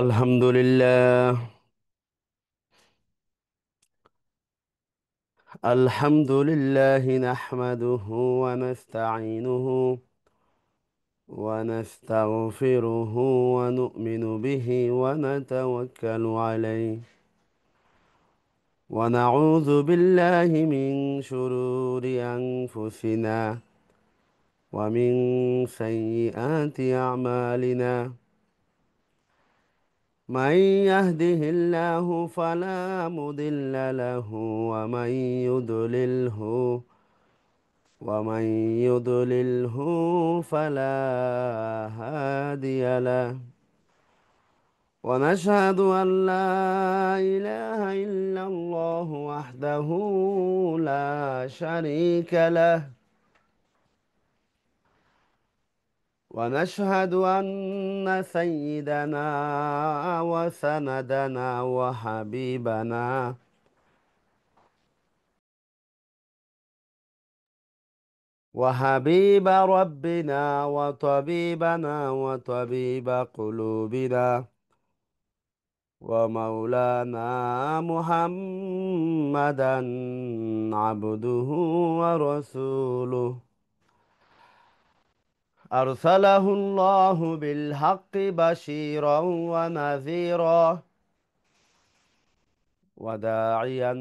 الحمد لله. الحمد لله نحمده ونستعينه ونستغفره ونؤمن به ونتوكل عليه ونعوذ بالله من شرور أنفسنا ومن سيئات أعمالنا. من يهده الله فلا مضل له ومن يضلله ومن يضلله فلا هادي له. ونشهد أن لا إله إلا الله وحده لا شريك له. ونشهد أن سيدنا وسندنا وحبيب ربنا وطبيبنا وطبيب قلوبنا ومولانا محمدا عبده ورسوله. أرسله الله بالحق بشيرا ونذيرا وداعيا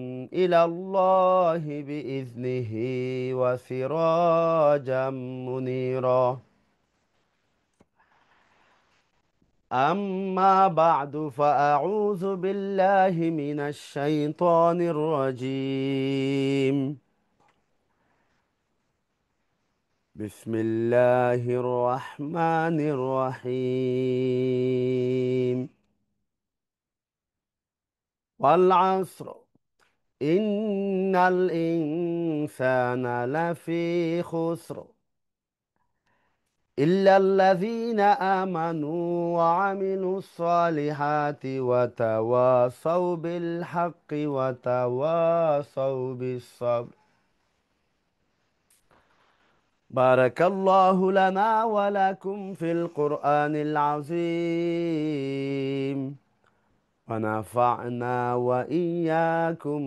إلى الله بإذنه وسراجا منيرا. أما بعد فأعوذ بالله من الشيطان الرجيم. بسم الله الرحمن الرحيم. والعصر إن الإنسان لفي خسر إلا الذين آمنوا وعملوا الصالحات وتواصوا بالحق وتواصوا بالصبر. بارك الله لنا ولكم في القرآن العظيم ونفعنا وإياكم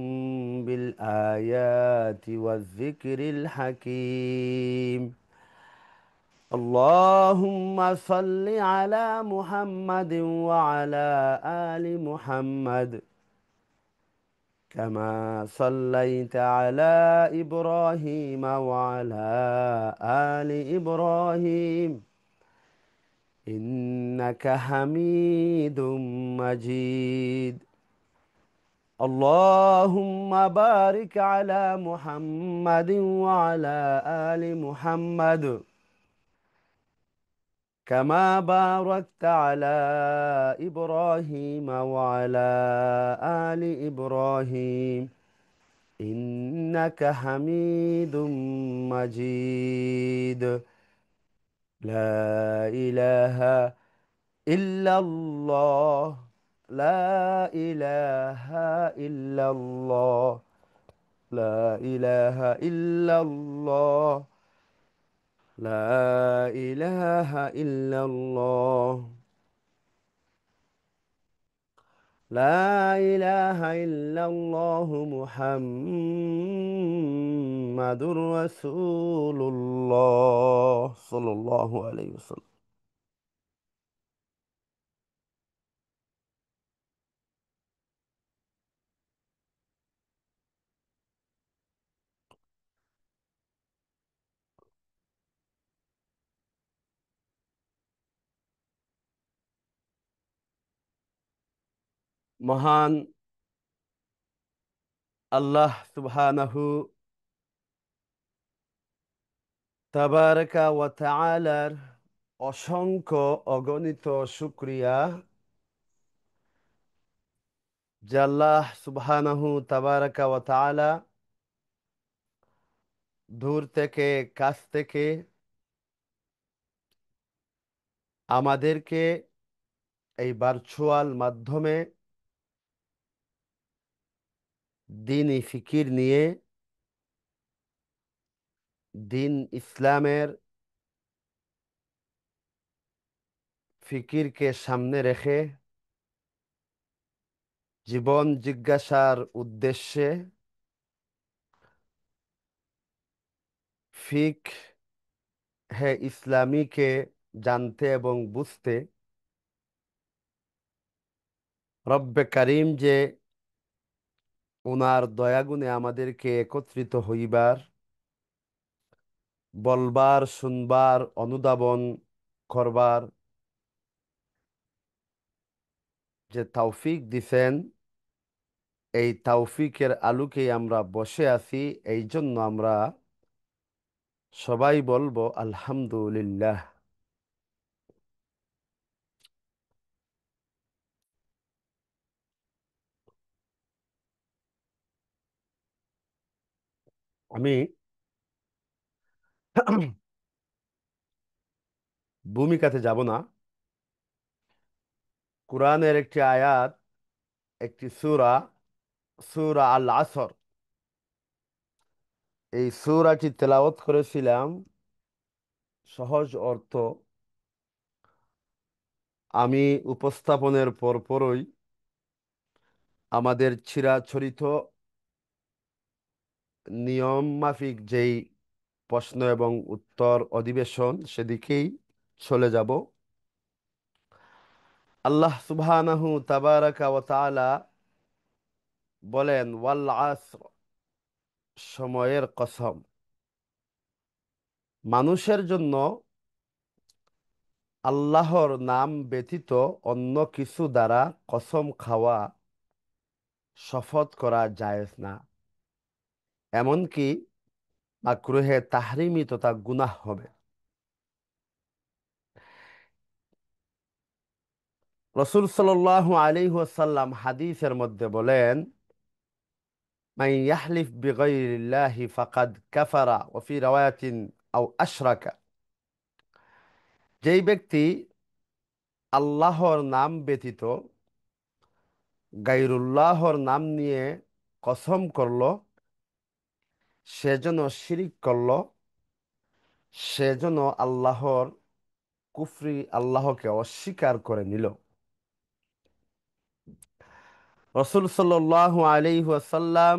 بالآيات والذكر الحكيم. اللهم صل على محمد وعلى آل محمد كما صليت على إبراهيم وعلى آل إبراهيم إنك حميد مجيد. اللهم بارك على محمد وعلى آل محمد كما باركت على إبراهيم وعلى آل إبراهيم إنك حميد مجيد. لا إله إلا الله. لا إله إلا الله. لا إله إلا الله. لا إله إلا الله. لا إله إلا الله محمد رسول الله صلى الله عليه وسلم. মহান আল্লাহ সুবহানাহু তাবারাকা ওয়া তাআলার অসংখ্য অগণিত শুকরিয়া যে আল্লাহ সুবহানাহু তাবারাকা ওয়া তাআলা দূর থেকে কাছ থেকে আমাদেরকে এই ভার্চুয়াল মাধ্যমে দ্বীনি ফিকির নিয়ে দিন ইসলামের ফিকিরকে সামনে রেখে জীবন জিজ্ঞাসার উদ্দেশ্যে ফিক হে ইসলামীকে জানতে এবং বুঝতে রব্বে কারিম যে ওনার দয়াগুণে আমাদেরকে একত্রিত হইবার, বলবার, শুনবার, অনুধাবন করবার যে তৌফিক দিছেন, এই তৌফিকের আলোকেই আমরা বসে আছি। এই জন্য আমরা সবাই বলবো আলহামদুলিল্লাহ। আমি ভূমিকাতে যাব না। কোরআনের একটি আয়াত, একটি সূরা, সূরা আল আসর, এই সূরাটি তেলাওয়াত করেছিলাম। সহজ অর্থ আমি উপস্থাপনের পরপরই আমাদের চিরাচরিত নিয়ম মাফিক যেই প্রশ্ন এবং উত্তর অধিবেশন, সেদিকেই চলে যাব। আল্লাহ সুবহানাহু তাবারাকা ওয়া তাআলা বলেন, ওয়াল আসর, সময়ের কসম। মানুষের জন্য আল্লাহর নাম ব্যতীত অন্য কিছু দ্বারা কসম খাওয়া, শপথ করা জায়েজ না। এমনকি মাকরুহে তাহরিমি তথা গুনাহ হবে। রসুল সাল্লাল্লাহু আলাইহি ওয়াসাল্লাম হাদিসের মধ্যে বলেন, মান ইয়াহলিফ বিগাইরিল্লাহি ফাকাদ কাফারা ওয়া ফি রাওয়ায়াতিন আও আশরাকা। যেই ব্যক্তি আল্লাহর নাম ব্যতীত গায়রুল্লাহর নাম নিয়ে কসম করলো, সেজন্য শিরিক করলো, সেজন্য আল্লাহর কুফরি, আল্লাহকে অস্বীকার করে নিল। রসুল সাল্লাল্লাহু আলাইহি ওয়াসাল্লাম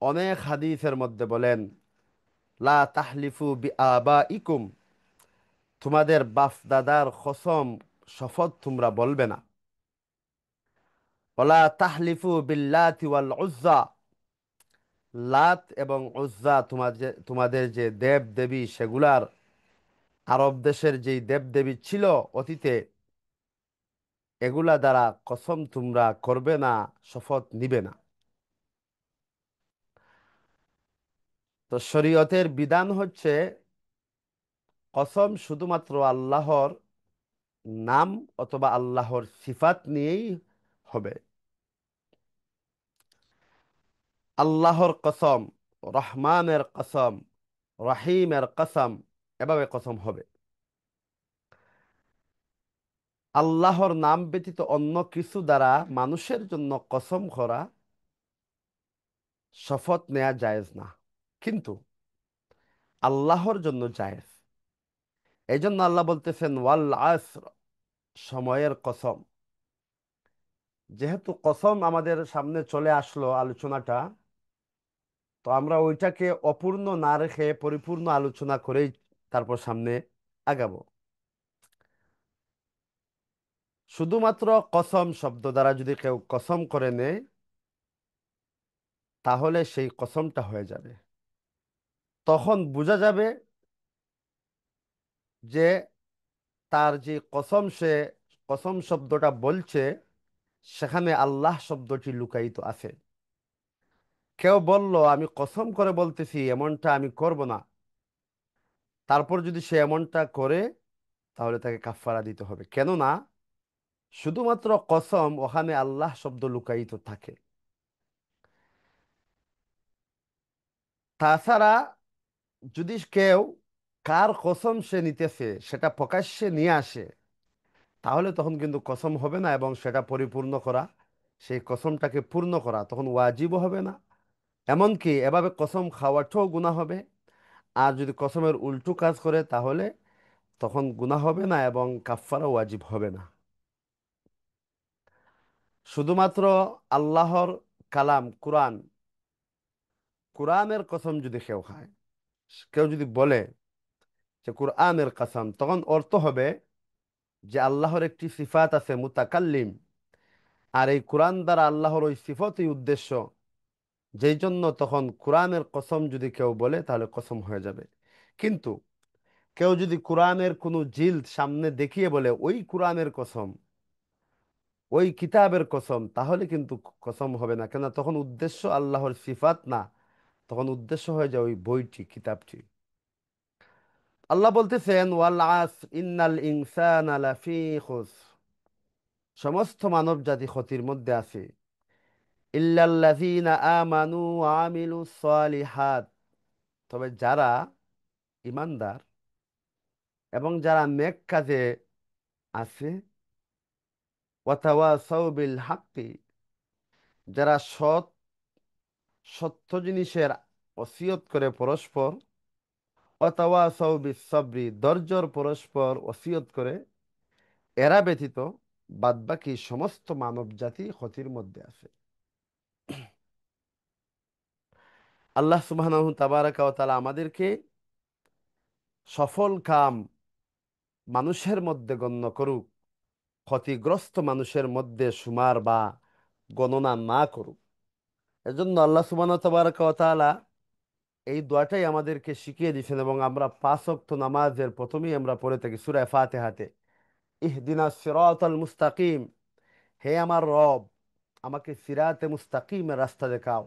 অনেক হাদিসের মধ্যে বলেন, লা তাহলিফু বিআবাইকুম, তোমাদের বাপ দাদার কসম, শপথ তোমরা বলবে না। ওয়ালা তাহলিফু বিল্লাতি ওয়াল উজ্জা, লাত এবং উজ্জা তোমাদের যে দেব দেবী, সেগুলার, আরব দেশের যেই দেব দেবী ছিল অতীতে, এগুলা দ্বারা কসম তোমরা করবে না, শপথ নিবে না। তো শরীয়তের বিধান হচ্ছে কসম শুধুমাত্র আল্লাহর নাম অথবা আল্লাহর সিফাত নিয়েই হবে। আল্লাহর কসম, রহমানের কসম, রহিমের কসম, এভাবে কসম হবে। আল্লাহর নাম ব্যতীত অন্য কিছু দ্বারা মানুষের জন্য কসম করা, শপথ নেওয়া জায়েজ না, কিন্তু আল্লাহর জন্য জায়েজ। এই জন্য আল্লাহ বলতেছেন ওয়াল আসর, সময়ের কসম। যেহেতু কসম আমাদের সামনে চলে আসলো আলোচনাটা, তো আমরা ওইটাকে অপূর্ণ না রেখে পরিপূর্ণ আলোচনা করেই তারপর সামনে আগাবো। শুধুমাত্র কসম শব্দ দ্বারা যদি কেউ কসম করে নেয়, তাহলে সেই কসমটা হয়ে যাবে। তখন বোঝা যাবে যে তার যে কসম, সে কসম শব্দটা বলছে, সেখানে আল্লাহ শব্দটি লুকায়িত আছে। কেউ বলল আমি কসম করে বলতেছি এমনটা আমি করব না, তারপর যদি সে এমনটা করে, তাহলে তাকে কাফফারা দিতে হবে। কেননা শুধুমাত্র কসম, ওখানে আল্লাহ শব্দ লুকায়িত থাকে। তাছাড়া যদি কেউ কার কসম সে নিতেছে সেটা প্রকাশ্যে নিয়ে আসে, তাহলে তখন কিন্তু কসম হবে না, এবং সেটা পরিপূর্ণ করা, সেই কসমটাকে পূর্ণ করা তখন ওয়াজিবও হবে না। এমনকি এভাবে কসম খাওয়াটাও গুনাহ হবে। আর যদি কসমের উল্টো কাজ করে, তাহলে তখন গুনাহ হবে না এবং কাফফারা ওয়াজিব হবে না। শুধুমাত্র আল্লাহর কালাম কোরআন, কোরআনের কসম যদি কেউ খায়, কেউ যদি বলে যে কোরআনের কসম, তখন অর্থ হবে যে আল্লাহর একটি সিফাত আছে মুতাকাল্লিম, আর এই কোরআন দ্বারা আল্লাহর ওই সিফতই উদ্দেশ্য, যেই জন্য তখন কোরআনের কসম যদি কেউ বলে তাহলে কসম হয়ে যাবে। কিন্তু কেউ যদি কোরআনের কোনো জিলদ সামনে দেখিয়ে বলে ওই কোরআনের কসম, ওই কিতাবের কসম, তাহলে কিন্তু কসম হবে না, কেন তখন উদ্দেশ্য আল্লাহর সিফাত না, তখন উদ্দেশ্য হয়ে যায় ওই বইটি, কিতাবটি। আল্লাহ বলতেছেন ওয়াল আসর ইন্নাল ইনসানা লাফি খুসর, সমস্ত মানব জাতি ক্ষতির মধ্যে আছে। ইল্লাল্লাযীনা আমানু ওয়া আমিলুস সালিহাত, তবে যারা ইমানদার এবং যারা নেক কাজে আছে, ওয়াতাওয়াসাউ বিল হাক্কি, যারা সত্য জিনিসের ওসিয়ত করে পরস্পর, ওয়াতাওয়াসাউ বিস সাবরি, ধৈর্যর পরস্পর ওসিয়ত করে, এরা ব্যতীত বাদবাকি সমস্ত মানব জাতি ক্ষতির মধ্যে আছে। আল্লাহ সুবহানাহু তাবারাকা ওয়া তাআলা আমাদেরকে সফল কাম মানুষের মধ্যে গণ্য করুক, ক্ষতিগ্রস্ত মানুষের মধ্যে সুমার বা গণনা না করুক। এজন্য আল্লাহ সুবহানাহু তাবারাকা ওয়া তাআলা এই দোয়াটাই আমাদেরকে শিখিয়ে দিয়েছেন, এবং আমরা পাঁচ ওয়াক্ত নামাজের প্রথমেই আমরা পড়ে থাকি সূরা ফাতিহাতে, ইহদিনাস সিরাতাল মুস্তাকিম, হে আমার রব, আমাকে সিরাতে মুস্তাকিমের রাস্তা দেখাও।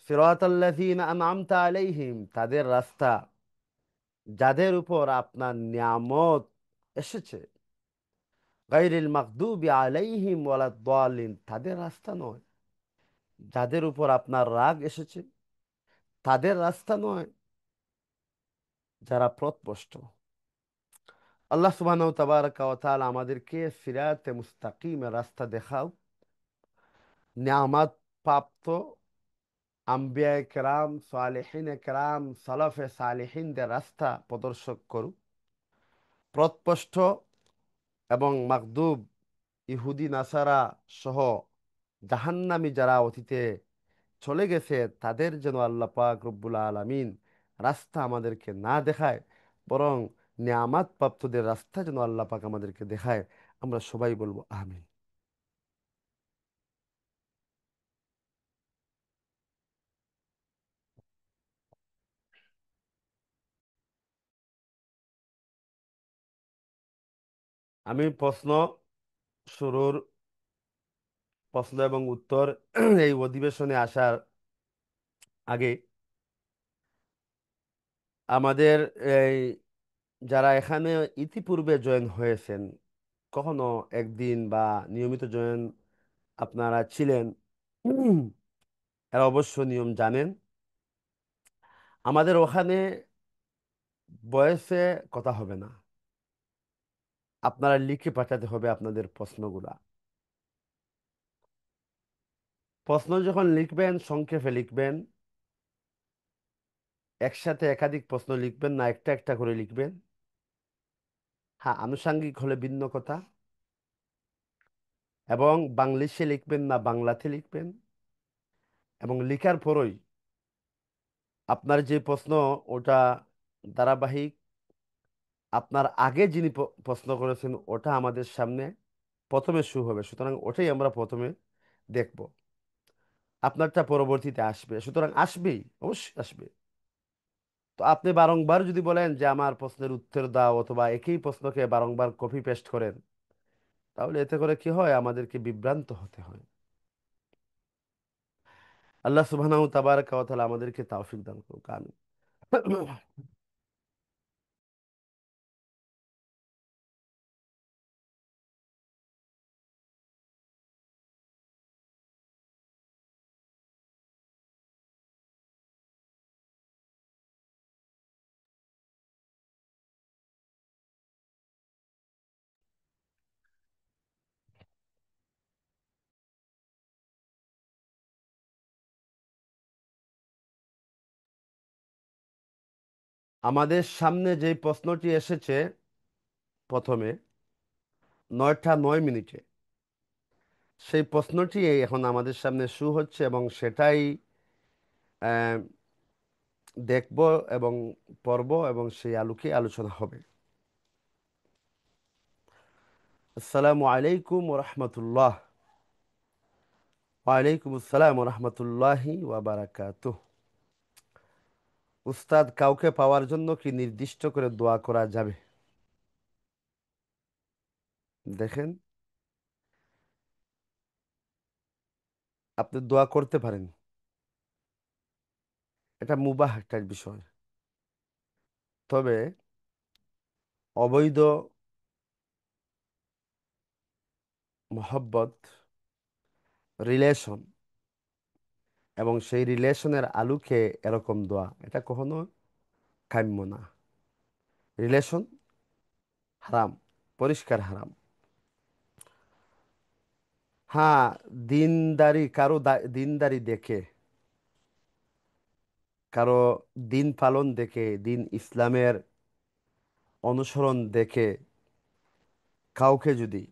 সিরাতাল্লাযীনা আনআমতা আলাইহিম, তাদের রাস্তা যাদের উপর আপনার নিয়ামত এসেছে। গায়রিল মাগদুবি আলাইহিম ওয়ালাদ-দাল্লিন, তাদের রাস্তা নয়। যাদের উপর আপনার রাগ এসেছে তাদের রাস্তা নয়, যারা পথভ্রষ্ট। আল্লাহ সুবহানাহু তাবারাকা ওয়া তাআলা আমাদেরকে সিরাতে মুস্তাকিমের রাস্তা দেখাও, নিয়ামত প্রাপ্ত আম্বিয়ায়ে কেরাম, সালেহিনে কেরাম, সালাফে সালেহিনদের রাস্তা প্রদর্শক করুক। পথভ্রষ্ট এবং মাগদুব ইহুদি নাসারা সহ জাহান্নামী যারা অতীতে চলে গেছে, তাদের যেন আল্লাহ পাক রব্বুল আলামিন রাস্তা আমাদেরকে না দেখায়, বরং নিয়ামত প্রাপ্তদের রাস্তা যেন আল্লাহ পাক আমাদেরকে দেখায়। আমরা সবাই বলবো আমিন। আমি শুরুর প্রশ্ন এবং উত্তর এই অধিবেশনে আসার আগে আমাদের এই যারা এখানে ইতিপূর্বে জয়েন হয়েছেন, কখনো একদিন বা নিয়মিত জয়েন আপনারা ছিলেন, এরা অবশ্য নিয়ম জানেন। আমাদের ওখানে ভয়েসে কথা হবে না, আপনারা লিখে পাঠাতে হবে আপনাদের প্রশ্নগুলা। প্রশ্ন যখন লিখবেন সংক্ষেপে লিখবেন, একসাথে একাধিক প্রশ্ন লিখবেন না, একটা একটা করে লিখবেন। হ্যাঁ, আনুষাঙ্গিক হলে ভিন্ন কথা। এবং বাংলিশে লিখবেন না, বাংলাতে লিখবেন। এবং লিখার পরই আপনার যে প্রশ্ন, ওটা ধারাবাহিক, আপনার আগে যিনি প্রশ্ন করেছেন ওটা আমাদের সামনে প্রথমে শুরু হবে, সুতরাং ওটাই আমরা প্রথমে দেখব। আপনারটা পরবর্তীতে আসবে, সুতরাং আসবেই, অবশ্যই আসবে। তো আপনি বারংবার যদি বলেন যে আমার প্রশ্নের উত্তর দাও, অথবা একই প্রশ্নকে বারংবার কপি পেস্ট করেন, তাহলে এতে করে কি হয়, আমাদেরকে বিভ্রান্ত হতে হয়। আল্লাহ সুবহানাহু তাবারাকা ওয়া তাআলা আমাদেরকে তৌফিক দান করুক, আমিন। আমাদের সামনে যে প্রশ্নটি এসেছে প্রথমে 9টা 9 মিনিটে, সেই প্রশ্নটি এখন আমাদের সামনে হচ্ছে এবং সেটাই আহ, দেখব এবং পড়ব এবং সেই আলোকে আলোচনা হবে। আসসালামু আলাইকুম রহমতুল্লাহ। ওয়ালাইকুম আসসালাম রহমতুল্লাহি ওয়াবারাকাতুহ। উস্তাদ, কাউকে পাওয়ার জন্য কি নির্দিষ্ট করে দোয়া করা যাবে? দেখেন, আপনি দোয়া করতে পারেন, এটা মুবাহ একটা বিষয়। তবে অবৈধ মহব্বত, রিলেশন এবং সেই রিলেশনের আলোকে এরকম দোয়া, এটা কখনো কাম্য না। রিলেশন হারাম, পরিষ্কার হারাম। হ্যাঁ, দিনদারি কারো দিনদারি দেখে, কারো দিন পালন দেখে, দিন ইসলামের অনুসরণ দেখে কাউকে যদি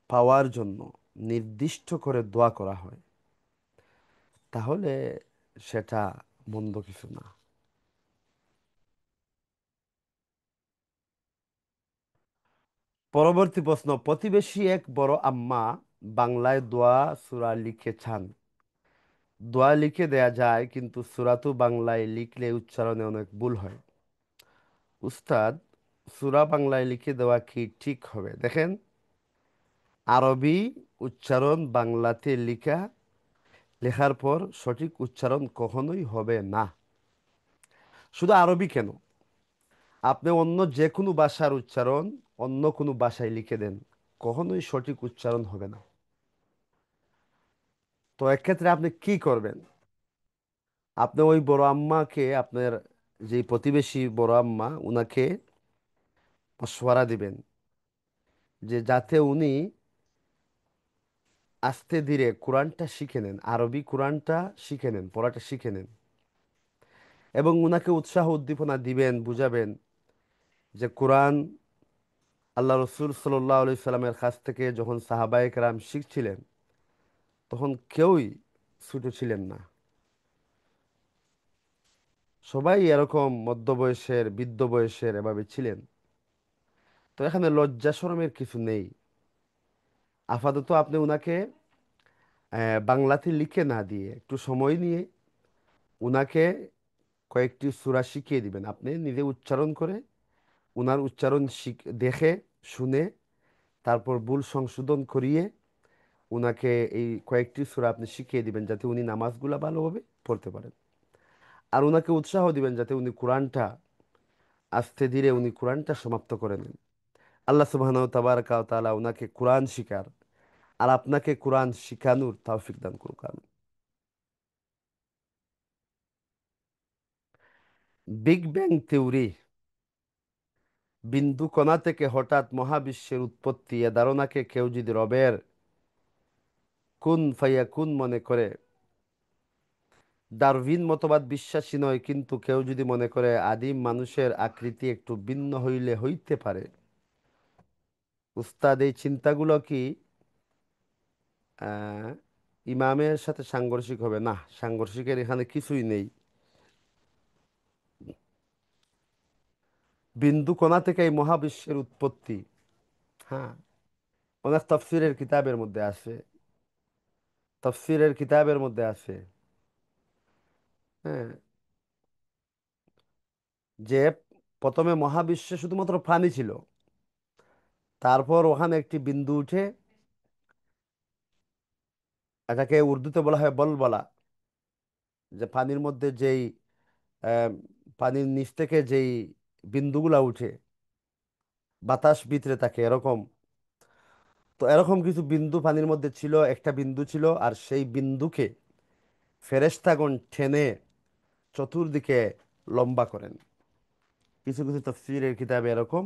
পাওয়ার জন্য নির্দিষ্ট করে দোয়া করা হয়, তাহলে সেটা মন্দ কিছু না। পরবর্তী প্রশ্ন, প্রতিবেশী এক বড় আম্মা বাংলায় দোয়া সূরা লিখেছেন। দোয়া লিখে দেয়া যায়, কিন্তু সূরা তো বাংলায় লিখলে উচ্চারণে অনেক ভুল হয়। উস্তাদ, সূরা বাংলায় লিখে দেওয়া কি ঠিক হবে? দেখেন, আরবি উচ্চারণ বাংলাতে লেখার পর সঠিক উচ্চারণ কখনোই হবে না। শুধু আরবি কেন, আপনি অন্য যে কোনো ভাষার উচ্চারণ অন্য কোনো ভাষায় লিখে দেন, কখনোই সঠিক উচ্চারণ হবে না। তো এক্ষেত্রে আপনি কি করবেন? আপনি ওই বড় আম্মাকে, আপনার যে প্রতিবেশী বড় আম্মা, উনাকে মশওয়ারা দিবেন যে যাতে উনি আস্তে ধীরে কোরআনটা শিখে নেন, আরবি কোরআনটা শিখে নেন, পড়াটা শিখে নেন। এবং উনাকে উৎসাহ উদ্দীপনা দিবেন, বুঝাবেন যে কোরআন আল্লাহ রসুল সাল্লাহ আলি সাল্লামের কাছ থেকে যখন সাহাবায়ে কেরাম শিখছিলেন, তখন কেউই ছোট ছিলেন না। সবাই এরকম মধ্য বয়সের, বৃদ্ধ বয়সের এভাবে ছিলেন। তো এখানে লজ্জা শরমের কিছু নেই। আপাতত আপনি উনাকে বাংলাতে লিখে না দিয়ে একটু সময় নিয়ে উনাকে কয়েকটি সূরা শিখিয়ে দিবেন। আপনি নিজে উচ্চারণ করে উনার উচ্চারণ দেখে শুনে তারপর ভুল সংশোধন করিয়ে উনাকে এই কয়েকটি সূরা আপনি শিখিয়ে দিবেন, যাতে উনি নামাজগুলা ভালোভাবে পড়তে পারেন। আর উনাকে উৎসাহ দিবেন যাতে উনি কোরআনটা আস্তে ধীরে উনি কোরআনটা সমাপ্ত করে নেন। আল্লাহ সুবহানাহু তাবারাকা ওয়া তাআলা উনাকে কোরআন শিখার আর আপনাকে কোরআন শিখানোর তৌফিক দান করুক, আমিন। বিগ ব্যাং থিওরি, বিন্দু কণা থেকে হঠাৎ মহাবিশ্বের উৎপত্তি, এ ধারণাকে কেউ যদি রবের কুন ফায়াকুন মনে করে, ডারউইন মতবাদ বিশ্বাসী নয়, কিন্তু কেউ যদি মনে করে আদিম মানুষের আকৃতি একটু ভিন্ন হইলে হইতে পারে, উস্তাদ এই চিন্তাগুলো কি আহ, ইমামের সাথে সাংঘর্ষিক হবে? না, সাংঘর্ষিকের এখানে কিছুই নেই। বিন্দু কণা থেকে এই মহাবিশ্বের উৎপত্তি, হ্যাঁ, অনেক তফসিরের কিতাবের মধ্যে আছে, তফসিরের কিতাবের মধ্যে আছে, হ্যাঁ, যে প্রথমে মহাবিশ্বে শুধুমাত্র প্রাণী ছিল, তারপর ওখানে একটি বিন্দু উঠে, এটাকে উর্দুতে বলা হয় বলবলা, যে পানির মধ্যে যেই আহ, পানির নিচ থেকে যেই বিন্দুগুলা উঠে, বাতাস ভিতরে থাকে এরকম। তো এরকম কিছু বিন্দু পানির মধ্যে ছিল, একটা বিন্দু ছিল, আর সেই বিন্দুকে ফেরেশতাগণ টেনে চতুর্দিকে লম্বা করেন। কিছু কিছু তাফসীরের কিতাবে এরকম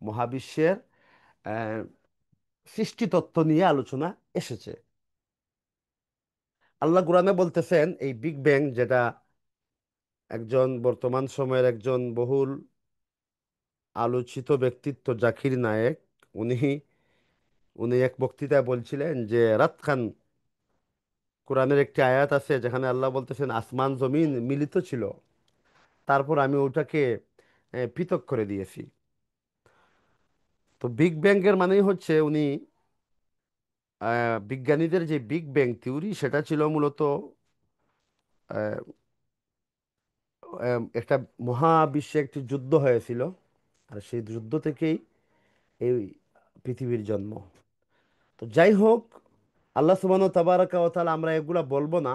মহাবিশ্বের আহ, সৃষ্টি তত্ত্ব নিয়ে আলোচনা এসেছে। আল্লাহ কুরআনে বলতেছেন এই বিগ ব্যাং, যেটা একজন বর্তমান সময়ের একজন বহুল আলোচিত ব্যক্তিত্ব জাকির নায়েক, উনি উনি এক বক্তৃতায় বলছিলেন যে রাত খান, কোরআনের একটি আয়াত আছে যেখানে আল্লাহ বলতেছেন আসমান জমিন মিলিত ছিল, তারপর আমি ওটাকে পৃথক করে দিয়েছি। তো বিগ ব্যাংয়ের মানেই হচ্ছে উনি বিজ্ঞানীদের যে বিগ ব্যাং থিওরি সেটা ছিল মূলত আহ, একটা মহাবিশ্বে একটি যুদ্ধ হয়েছিল, আর সেই যুদ্ধ থেকেই এই পৃথিবীর জন্ম। তো যাই হোক, আল্লাহ সুবহানাহু তাবারাকা ওয়া তাআলা, আমরা এগুলা বলবো না।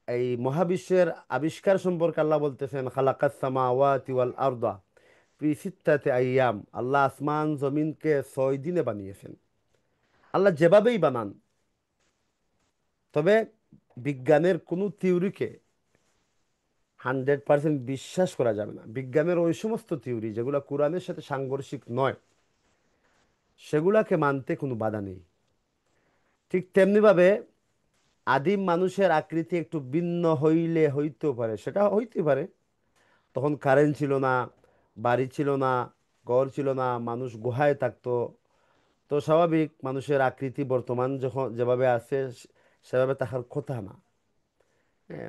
এই মহাবিশ্বের আবিষ্কার সম্পর্কে আল্লাহ বলতেছেন খালাকাস সামাওয়াতি ওয়াল আরদা ফি সিত্তাতি আইয়াম, আল্লাহ আসমান জমিনকে 6 দিনে বানিয়েছেন। আল্লাহ যেভাবেই বানান, তবে বিজ্ঞানের কোনো থিওরিকে 100% বিশ্বাস করা যাবে না। বিজ্ঞানের ওই সমস্ত থিওরি যেগুলো কোরআনের সাথে সাংঘর্ষিক নয়, সেগুলাকে মানতে কোনো বাধা নেই। ঠিক তেমনিভাবে আদিম মানুষের আকৃতি একটু ভিন্ন হইলে হইতেও পারে, সেটা হইতে পারে। তখন কারেন্ট ছিল না, বাড়ি ছিল না, ঘর ছিল না, মানুষ গুহায় থাকতো। তো স্বাভাবিক মানুষের আকৃতি বর্তমান যখন যেভাবে আছে সেভাবে থাকার কথা না।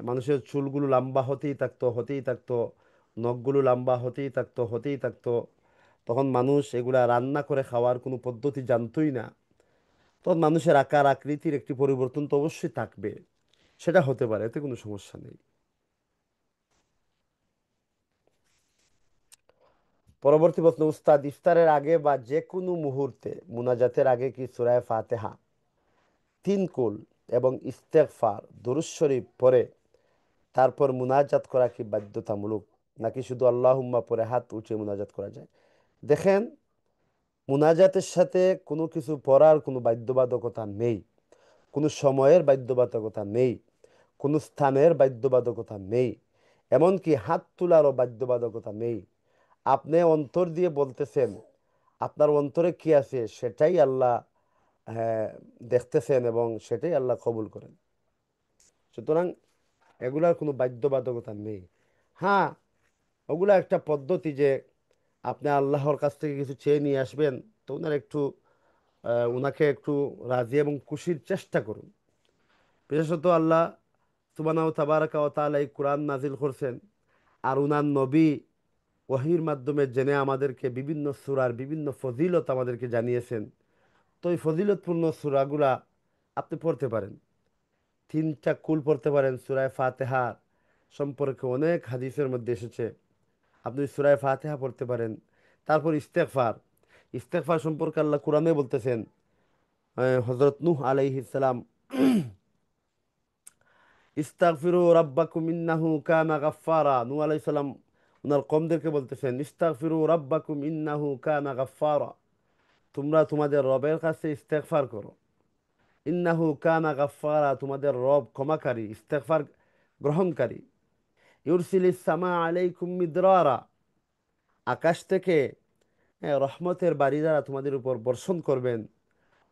মানুষের চুলগুলো লম্বা হতেই থাকতো, হতেই থাকতো, নখগুলো লম্বা হতেই থাকতো, হতেই থাকতো। তখন মানুষ এগুলা রান্না করে খাওয়ার কোনো পদ্ধতি জানতোই না। তখন মানুষের আকার আকৃতির একটি পরিবর্তন তো অবশ্যই থাকবে, সেটা হতে পারে, এতে কোনো সমস্যা নেই। পরবর্তী প্রশ্ন, উস্তাদ, ইফতারের আগে বা যে কোনো মুহূর্তে মুনাজাতের আগে কি সূরা ফাতিহা 3 কুল এবং ইস্তেগফার দুরূদ শরীফ পড়ে তারপর মুনাজাত করা কি বাধ্যতামূলক, নাকি শুধু আল্লাহুম্মা পরে হাত উঠিয়ে মুনাজাত করা যায়? দেখেন, মুনাজাতের সাথে কোনো কিছু পড়ার কোনো বাধ্যবাধকতা নেই, কোনো সময়ের বাধ্যবাধকতা নেই, কোনো স্থানের বাধ্যবাধকতা নেই, এমনকি হাত তোলারও বাধ্যবাধকতা নেই। আপনি অন্তর দিয়ে বলতেছেন, আপনার অন্তরে কি আছে সেটাই আল্লাহ হ্যাঁ দেখতেছেন, এবং সেটাই আল্লাহ কবুল করেন। সুতরাং এগুলার কোনো বাধ্যবাধকতা নেই। হ্যাঁ, ওগুলা একটা পদ্ধতি যে আপনি আল্লাহর কাছ থেকে কিছু চেয়ে নিয়ে আসবেন, তো ওনার একটু ওনাকে একটু রাজি এবং খুশির চেষ্টা করুন। বিশেষত আল্লাহ সুবহানাহু তাবারাকা ওয়া তাআলা এই কোরআন নাজিল করছেন, আর উনার নবী ওহির মাধ্যমে জেনে আমাদেরকে বিভিন্ন সূরার বিভিন্ন ফজিলত আমাদেরকে জানিয়েছেন। তো এই ফজিলতপূর্ণ সূরাগুলা আপনি পড়তে পারেন। 3টা কুল পড়তে পারেন। সূরা ফাতিহা সম্পর্কে অনেক হাদিসের মধ্যে এসেছে, আপনি সূরা ফাতিহা পড়তে পারেন। তারপর ইস্তেগফার, ইস্তেগফার সম্পর্কে আল্লাহ কোরআনে বলতেছেন, হযরত নূহ আলাইহিস সালাম ইস্তাগফিরু রাব্বাকুম ইন্নাহু কানা গাফফারা, নূহ আলাইহিস সালাম ওনার কওমদেরকে বলতেছেন ইস্তাগফিরু রাব্বাকুম ইন্নাহু কানা গাফফারা, তোমরা তোমাদের রবের কাছে ইস্তেগফার করো। ইন্নাহু কানা গাফফারা, তোমাদের রব ক্ষমাকারী, ইস্তেগফার গ্রহণকারী। ইউরসিলিস সামা আলাইকুম মিদরারা, আকাশ থেকে রহমতের বাড়ি দ্বারা তোমাদের উপর বর্ষণ করবেন।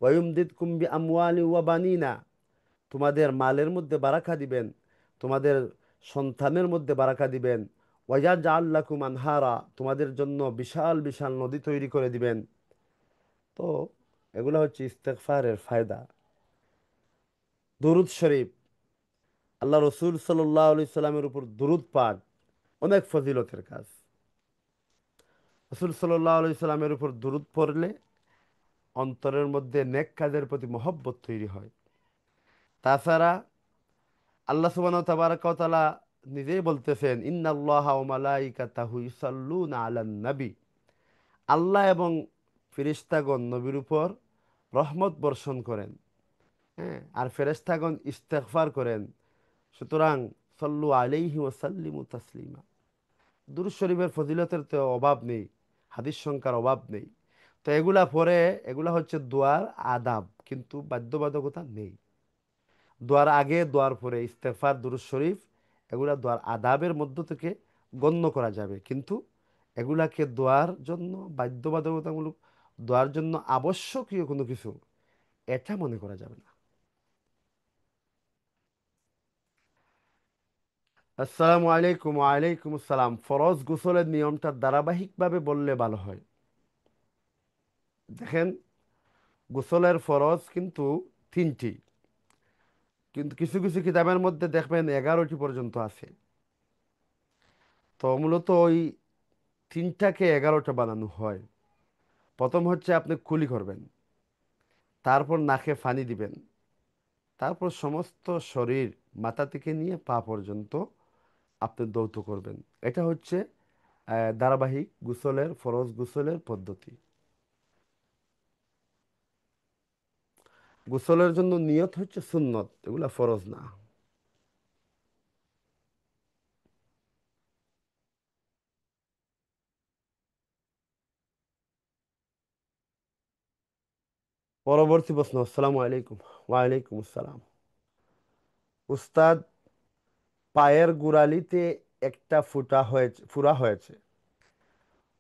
ওয়ায়ুমদিদকুম বিআমওয়ালি ওয়া বানিনা, তোমাদের মালের মধ্যে বারাকা দিবেন, তোমাদের সন্তানের মধ্যে বারাকা দিবেন। ওয়ায়াজআল লাকুম আনহারা, তোমাদের জন্য বিশাল বিশাল নদী তৈরি করে দিবেন। তো এগুলো হচ্ছে ইস্তেগফারের ফায়দা। দুরুদ শরীফ, আল্লাহ রসুল সাল্লাল্লাহু আলাইহি সাল্লামের উপর দুরুদ পাঠ অনেক ফজিলতের কাজ। রসুল সাল্লাল্লাহু আলাইহি সাল্লামের উপর দুরুদ পড়লে অন্তরের মধ্যে নেক কাজের প্রতি মহব্বত তৈরি হয়। তাছাড়া আল্লাহ সুবহানাহু তাবারাকা ওয়া তাআলা নিজেই বলতেছেন ইন্নাল্লাহা ওয়া মালাইকাতাহু ইউসাল্লুনা আলান নবী, আল্লাহ এবং ফেরেশতাগণ নবীর উপর রহমত বর্ষণ করেন। হ্যাঁ, আর ফেরেশতাগণ ইস্তেগফার করেন। সুতরাং সল্লু আলাইহি ওয়া সাল্লিমু তাসলিমা, দুরূদ শরীফের ফজিলতের তো অভাব নেই, হাদিস সংখ্যার অভাব নেই। তো এগুলা পরে, এগুলা হচ্ছে দোয়ার আদাব, কিন্তু বাধ্যবাধকতা নেই। দোয়ার আগে দোয়ার পরে ইস্তেগফার দুরূদ শরীফ এগুলা দোয়ার আদাবের মধ্য থেকে গণ্য করা যাবে, কিন্তু এগুলাকে দোয়ার জন্য বাধ্যবাধকতামূলক, দোয়ার জন্য আবশ্যকীয় কোনো কিছু, এটা মনে করা যাবে না। আসসালামু আলাইকুম। ওয়ালাইকুম আসসালাম। ফরজ গোসলের নিয়মটা ধারাবাহিকভাবে বললে ভালো হয়। দেখেন, গোসলের ফরজ কিন্তু তিনটি, কিন্তু কিছু কিছু কিতাবের মধ্যে দেখবেন 11টি পর্যন্ত আছে। তো মূলত ওই তিনটাকে 11টা বানানো হয়। প্রথম হচ্ছে আপনি কুলি করবেন, তারপর নাকে পানি দিবেন, তারপর সমস্ত শরীর মাথা থেকে নিয়ে পা পর্যন্ত আপনি ধৌত করবেন। এটা হচ্ছে ধারাবাহিক গোসলের, ফরজ গোসলের পদ্ধতি। গোসলের জন্য নিয়ত হচ্ছে সুন্নত, এগুলা ফরজ না। পরবর্তী প্রশ্ন। আসসালামু আলাইকুম। ওয়ালাইকুম আসসালাম। উস্তাদ, পায়ের গোড়ালিতে একটা ফুরা হয়েছে,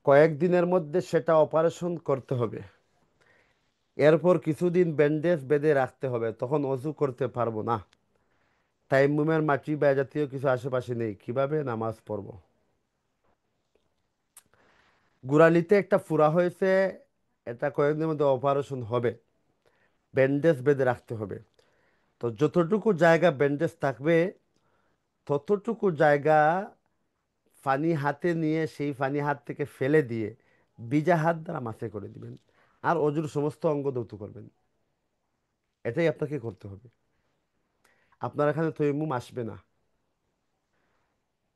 কয়েকদিনের মধ্যে সেটা অপারেশন করতে হবে, এরপর কিছুদিন ব্যান্ডেজ বেঁধে রাখতে হবে, তখন অজু করতে পারবো না, তাইমুমের মাটি বা এ জাতীয় কিছু আশেপাশে নেই, কিভাবে নামাজ পড়বো? গোড়ালিতে একটা ফুরা হয়েছে, এটা কয়েকদিনের মধ্যে অপারেশন হবে, ব্যান্ডেজ বেঁধে রাখতে হবে। তো যতটুকু জায়গা ব্যান্ডেজ থাকবে ততটুকু জায়গা ফানি হাতে নিয়ে সেই ফানি হাত থেকে ফেলে দিয়ে ভিজা হাত দ্বারা মাসে করে দিবেন, আর অজুর সমস্ত অঙ্গ ধৌত করবেন। এটাই আপনাকে করতে হবে। আপনার এখানে তৈমুম আসবে না।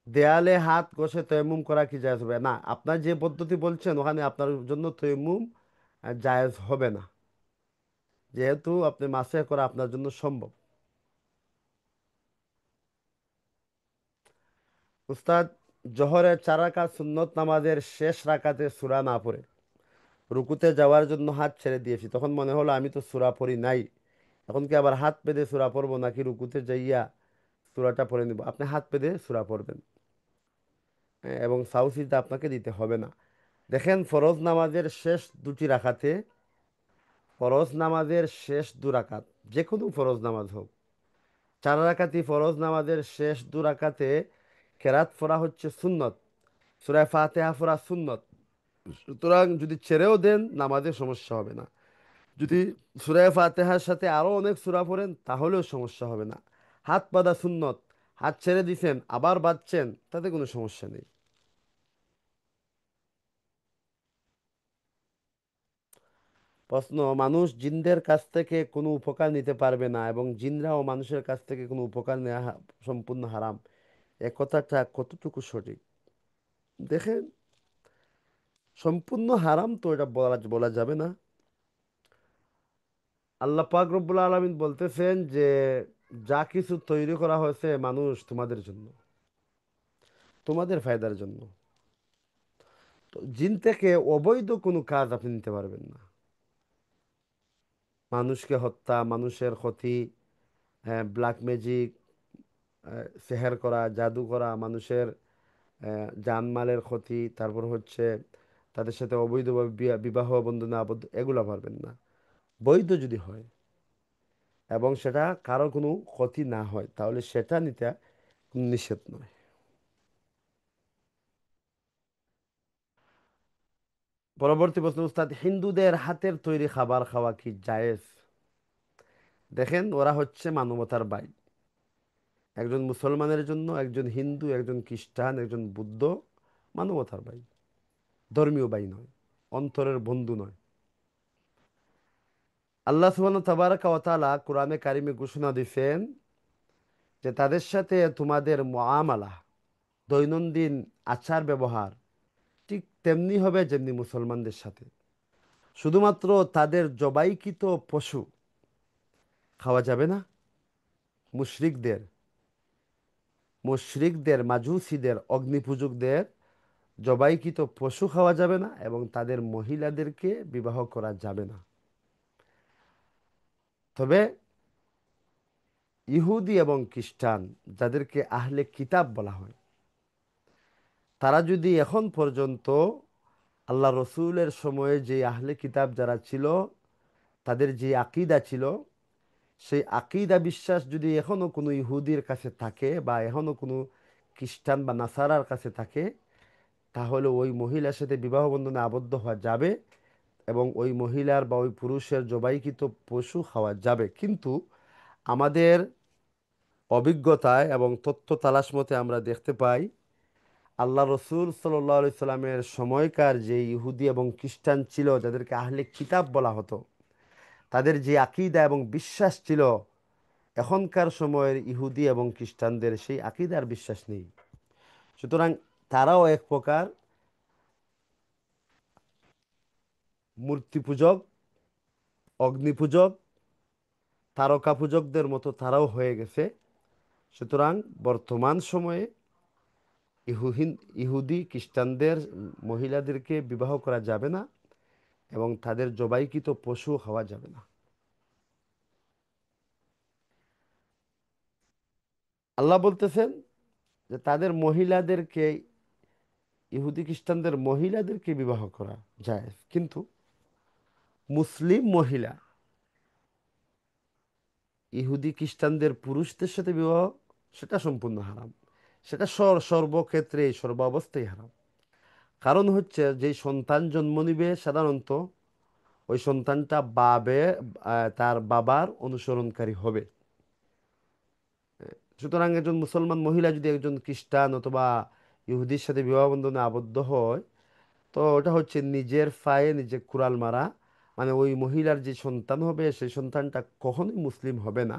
দেয়ালে হাত ঘষে তৈমুম করা কি জায়েজ হবে না? আপনার যে পদ্ধতি বলছেন ওখানে আপনার জন্য তৈমুম জায়েজ হবে না, যেহেতু আপনি মাসে করা আপনার জন্য সম্ভব। উস্তাদ, জোহরের 4 রাকাত সুন্নত নামাজের শেষ রাকাতে সূরা না পড়ে রুকুতে যাওয়ার জন্য হাত ছেড়ে দিয়েছি, তখন মনে হলো আমি তো সূরা পড়ি নাই, এখন কি আবার হাত পেতে সূরা পড়বো নাকি রুকুতে যাইয়া সূরাটা পড়ে নিব? আপনি হাত পেতে সূরা পড়বেন। হ্যাঁ, এবং সাউসিটা আপনাকে দিতে হবে না। দেখেন, ফরজ নামাজের শেষ 2 রাকাত, যে কোনো ফরজ নামাজ হোক, 4 রাকাতই ফরজ নামাজের শেষ 2 রাকাতে কেরাত পড়া হচ্ছে সুন্নত, সূরা ফাতিহা পড়া সুন্নত। সুতরাং যদি ছেড়েও দেন নামাজে সমস্যা হবে না। যদি সূরা ফাতিহার সাথে আরো অনেক সূরা পড়েন তাহলেও সমস্যা হবে না। হাত বাঁধা সুন্নত, হাত ছেড়ে দিছেন আবার বাঁধছেন, তাতে কোনো সমস্যা নেই। প্রশ্ন, মানুষ জিনদের কাছ থেকে কোনো উপকার নিতে পারবে না এবং জিনরাও মানুষের কাছ থেকে কোনো উপকার নেওয়া সম্পূর্ণ হারাম, এ কথাটা কতটুকু সঠিক? দেখেন, সম্পূর্ণ হারাম তো এটা বলা বলা যাবে না। আল্লাহ পাক রব্বুল আলামিন বলতেছেন যে যা কিছু তৈরি করা হয়েছে মানুষ তোমাদের জন্য, তোমাদের ফায়দার জন্য। তো জিন থেকে অবৈধ কোনো কাজ আপনি নিতে পারবেন না। মানুষকে হত্যা, মানুষের ক্ষতি, ব্ল্যাক ম্যাজিক, সেহের করা, জাদু করা, মানুষের জানমালের ক্ষতি, তারপর হচ্ছে তাদের সাথে অবৈধভাবে বিবাহ বন্ধনে আবদ্ধ, এগুলো পারবেন না। বৈধ যদি হয় এবং সেটা কারো কোনো ক্ষতি না হয় তাহলে সেটা নিতে কোনো নিষেধ নয়। পরবর্তী প্রশ্ন। উস্তাদ, হিন্দুদের হাতের তৈরি খাবার খাওয়া কি জায়েজ? দেখেন, ওরা হচ্ছে মানবতার ভাই। একজন মুসলমানের জন্য একজন হিন্দু, একজন খ্রিস্টান, একজন বুদ্ধ মানবতার ভাই, ধর্মীয় ভাই নয়, অন্তরের বন্ধু নয়। আল্লাহ সুবহানাহু তাবারাকা ওয়া তাআলা কোরআনে কারিমে ঘোষণা দিয়েছেন যে তাদের সাথে তোমাদের মুআমালা, দৈনন্দিন আচার ব্যবহার ঠিক তেমনি হবে যেমনি মুসলমানদের সাথে। শুধুমাত্র তাদের জবাইকৃত পশু খাওয়া যাবে না। মুশরিকদের মুশরিকদের মাজুসিদের, অগ্নিপূজকদের জবাইকৃত পশু খাওয়া যাবে না এবং তাদের মহিলাদেরকে বিবাহ করা যাবে না। তবে ইহুদি এবং খ্রিস্টান, যাদেরকে আহলে কিতাব বলা হয়, তারা যদি এখন পর্যন্ত আল্লাহ রসুলের সময়ে যে আহলে কিতাব যারা ছিল তাদের যে আকিদা ছিল, সেই আকিদা বিশ্বাস যদি এখনো কোনো ইহুদির কাছে থাকে বা এখনো কোনো খ্রিস্টান বা নাসারার কাছে থাকে, তাহলে ওই মহিলার সাথে বিবাহ বন্ধনে আবদ্ধ হওয়া যাবে এবং ওই মহিলার বা ওই পুরুষের জবাইকৃত পশু খাওয়া যাবে, কিন্তু আমাদের অভিজ্ঞতায় এবং তথ্য তালাশ মতে আমরা দেখতে পাই আল্লাহ রসুল সাল্লাহ আলি সাল্লামের সময়কার যে ইহুদি এবং খ্রিস্টান ছিল, যাদেরকে আহলে কিতাব বলা হতো, তাদের যে আকীদা এবং বিশ্বাস ছিল, এখনকার সময়ের ইহুদি এবং খ্রিস্টানদের সেই আকীদার বিশ্বাস নেই। সুতরাং তারাও এক প্রকার মূর্তি পূজক, অগ্নি পূজক, তারকা পূজকদের মতো তারাও হয়ে গেছে। সুতরাং বর্তমান সময়ে ইহুহিন ইহুদি খ্রিস্টানদের মহিলাদেরকে বিবাহ করা যাবে না এবং তাদের জবাইকৃত পশু হওয়া যাবে না। আল্লাহ বলতেছেন যে তাদের মহিলাদেরকে, ইহুদি খ্রিস্টানদের মহিলাদেরকে বিবাহ করা যায়, কিন্তু মুসলিম মহিলা ইহুদি খ্রিস্টানদের পুরুষদের সাথে বিবাহ, সেটা সম্পূর্ণ হারাম। সেটা সর্বক্ষেত্রে সর্ব অবস্থায় হারাম। কারণ হচ্ছে যেই সন্তান জন্ম নিবে সাধারণত ওই সন্তানটা তার বাবার অনুসরণকারী হবে। সুতরাং একজন মুসলমান মহিলা যদি একজন খ্রিস্টান অথবা ইহুদির সাথে বিবাহ বন্ধনে আবদ্ধ হয়, তো ওটা হচ্ছে নিজের পায়ে নিজে কুড়াল মারা। মানে ওই মহিলার যে সন্তান হবে সেই সন্তানটা কখনোই মুসলিম হবে না,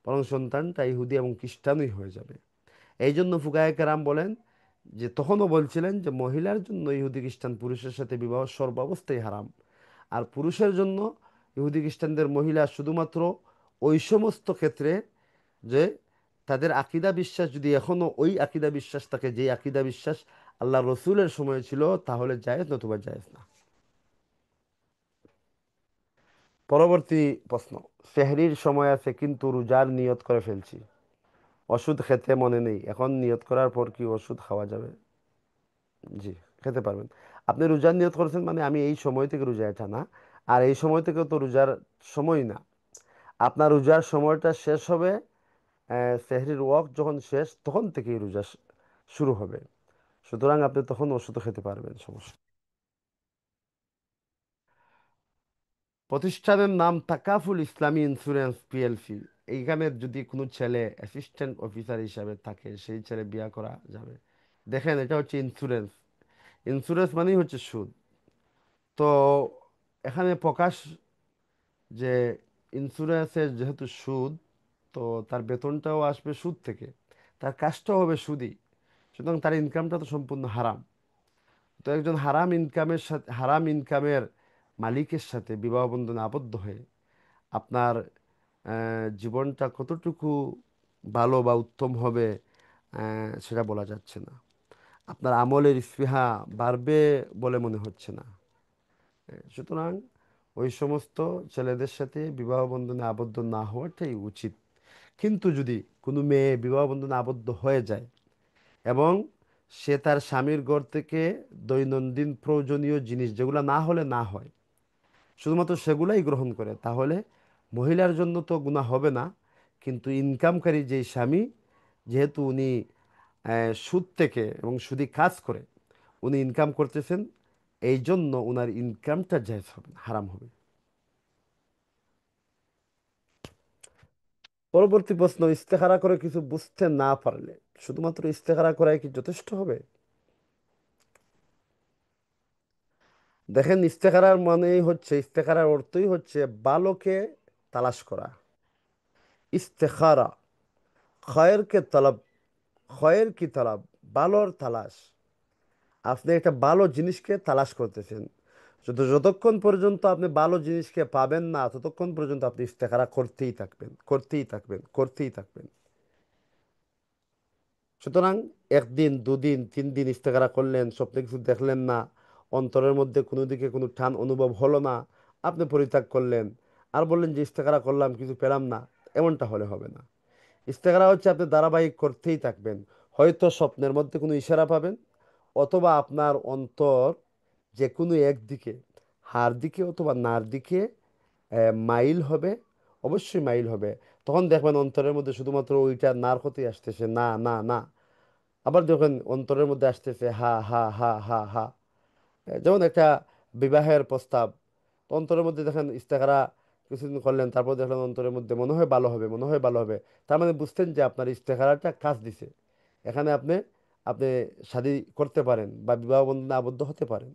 বরং সন্তানটা ইহুদি এবং খ্রিস্টানই হয়ে যাবে। এই জন্য ফুকায়ে কেরাম বলেন যে, তখনও বলছিলেন যে মহিলার জন্য ইহুদি খ্রিস্টান পুরুষের সাথে বিবাহ সর্বাবস্থায় হারাম, আর পুরুষের জন্য ইহুদি খ্রিস্টানদের মহিলা শুধুমাত্র ওই সমস্ত ক্ষেত্রে যে তাদের আকীদা বিশ্বাস যদি এখনো ওই আকীদা বিশ্বাস থাকে, যে আকীদা বিশ্বাস আল্লাহ রসুলের সময় ছিল, তাহলে জায়েজ, নতুবা জায়েজ না। পরবর্তী প্রশ্ন, সেহরির সময় আছে কিন্তু রোজার নিয়ত করে ফেলছি, ওষুধ খেতে মনে নেই, এখন নিয়ত করার পর কি ওষুধ খাওয়া যাবে? জি, খেতে পারবেন। আপনি রোজার নিয়ত করেছেন মানে আমি এই সময় থেকে রোজা, এটা না। আর এই সময় থেকে তো রোজার সময় না, আপনার রোজার সময়টা শেষ হবে সেহরির ওয়াক্ত যখন শেষ, তখন থেকেই রোজা শুরু হবে। সুতরাং আপনি তখন ওষুধ খেতে পারবেন, সমস্যা নেই। প্রতিষ্ঠানের নাম তাকাফুল ইসলামী ইন্স্যুরেন্স পিএলসি। এইখানে যদি কোনো ছেলে অ্যাসিস্ট্যান্ট অফিসার হিসাবে থাকে, সেই ছেলে বিয়ে করা যাবে। দেখেন, এটা হচ্ছে ইন্স্যুরেন্স। ইন্স্যুরেন্স মানেই হচ্ছে সুদ। তো এখানে প্রকাশ যে ইন্স্যুরেন্সের যেহেতু সুদ, তো তার বেতনটাও আসবে সুদ থেকে, তার কাজটাও হবে সুদই। সুতরাং তার ইনকামটা তো সম্পূর্ণ হারাম। তো একজন হারাম ইনকামের মালিকের সাথে বিবাহ বন্ধনে আবদ্ধ হয়ে আপনার জীবনটা কতটুকু ভালো বা উত্তম হবে সেটা বলা যাচ্ছে না। আপনার আমলের স্পৃহা বাড়বে বলে মনে হচ্ছে না। সুতরাং ওই সমস্ত ছেলেদের সাথে বিবাহ বন্ধনে আবদ্ধ না হওয়াটাই উচিত। কিন্তু যদি কোনো মেয়ে বিবাহ বন্ধনে আবদ্ধ হয়ে যায় এবং সে তার স্বামীর ঘর থেকে দৈনন্দিন প্রয়োজনীয় জিনিস যেগুলো না হলে না হয় শুধুমাত্র সেগুলাই গ্রহণ করে, তাহলে মহিলার জন্য তো গুনাহ হবে না। কিন্তু ইনকামকারী যেই স্বামী, যেহেতু উনি সুদ থেকে এবং সুদি কাজ করে উনি ইনকাম করতেছেন, এই জন্য উনার ইনকামটা জায়েজ হবে না, হারাম হবে। পরবর্তী প্রশ্ন, ইস্তেখারা করে কিছু বুঝতে না পারলে শুধুমাত্র ইস্তেখারা করাই কি যথেষ্ট হবে? দেখেন, ইস্তেখারার অর্থই হচ্ছে ভালোকে তালাশ করা। ইস্তেখারা খয়েরকে তলব, খয়ের কি তলব, ভালোর তালাশ। আপনি একটা ভালো জিনিসকে তালাশ করতেছেন, যতক্ষণ পর্যন্ত আপনি ভালো জিনিসকে পাবেন না, ততক্ষণ পর্যন্ত আপনি ইস্তেখারা করতেই থাকবেন, করতেই থাকবেন, করতেই থাকবেন। সুতরাং একদিন, দুদিন, 3 দিন ইস্তেখারা করলেন, স্বপ্নে কিছু দেখলেন না, অন্তরের মধ্যে কোনো দিকে কোনো টান অনুভব হলো না, আপনি পরিত্যাগ করলেন, আর বললেন যে ইস্তেখারা করলাম কিছু পেলাম না, এমনটা হলে হবে না। ইস্তেখারা হচ্ছে আপনি ধারাবাহিক করতেই থাকবেন। হয়তো স্বপ্নের মধ্যে কোনো ইশারা পাবেন, অথবা আপনার অন্তর যে কোনো একদিকে, হার দিকে অথবা নার দিকে মাইল হবে, অবশ্যই মাইল হবে। তখন দেখবেন অন্তরের মধ্যে শুধুমাত্র ওইটা নার কথাই আসতেছে, না না না। আবার যখন অন্তরের মধ্যে আসতেছে হা হা হা হা হা, যেমন একটা বিবাহের প্রস্তাব, তো অন্তরের মধ্যে দেখেন ইস্তেখারা কিছুদিন করলেন, তারপর দেখলেন অন্তরের মধ্যে মনে হয় ভালো হবে, মনে হয় ভালো হবে। তার মানে বুঝতেন যে আপনার ইস্তেখারাটা কাজ দিছে। এখানে আপনি আপনি শাদী করতে পারেন বা বিবাহ বন্ধনে আবদ্ধ হতে পারেন।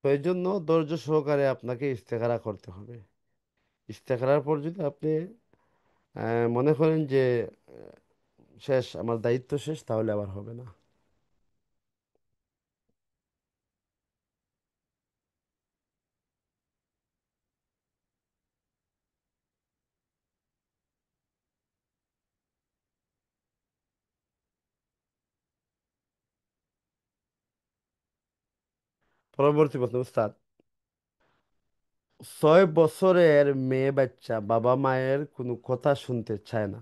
তো এই জন্য ধৈর্য সহকারে আপনাকে ইস্তেখারা করতে হবে। ইস্তেখারার পর যদি আপনি মনে করেন যে শেষ, আমার দায়িত্ব শেষ, তাহলে আবার হবে না। পরবর্তী প্রশ্ন উস্তাদ, 6 বছরের মেয়ে বাচ্চা বাবা মায়ের কোনো কথা শুনতে চায় না,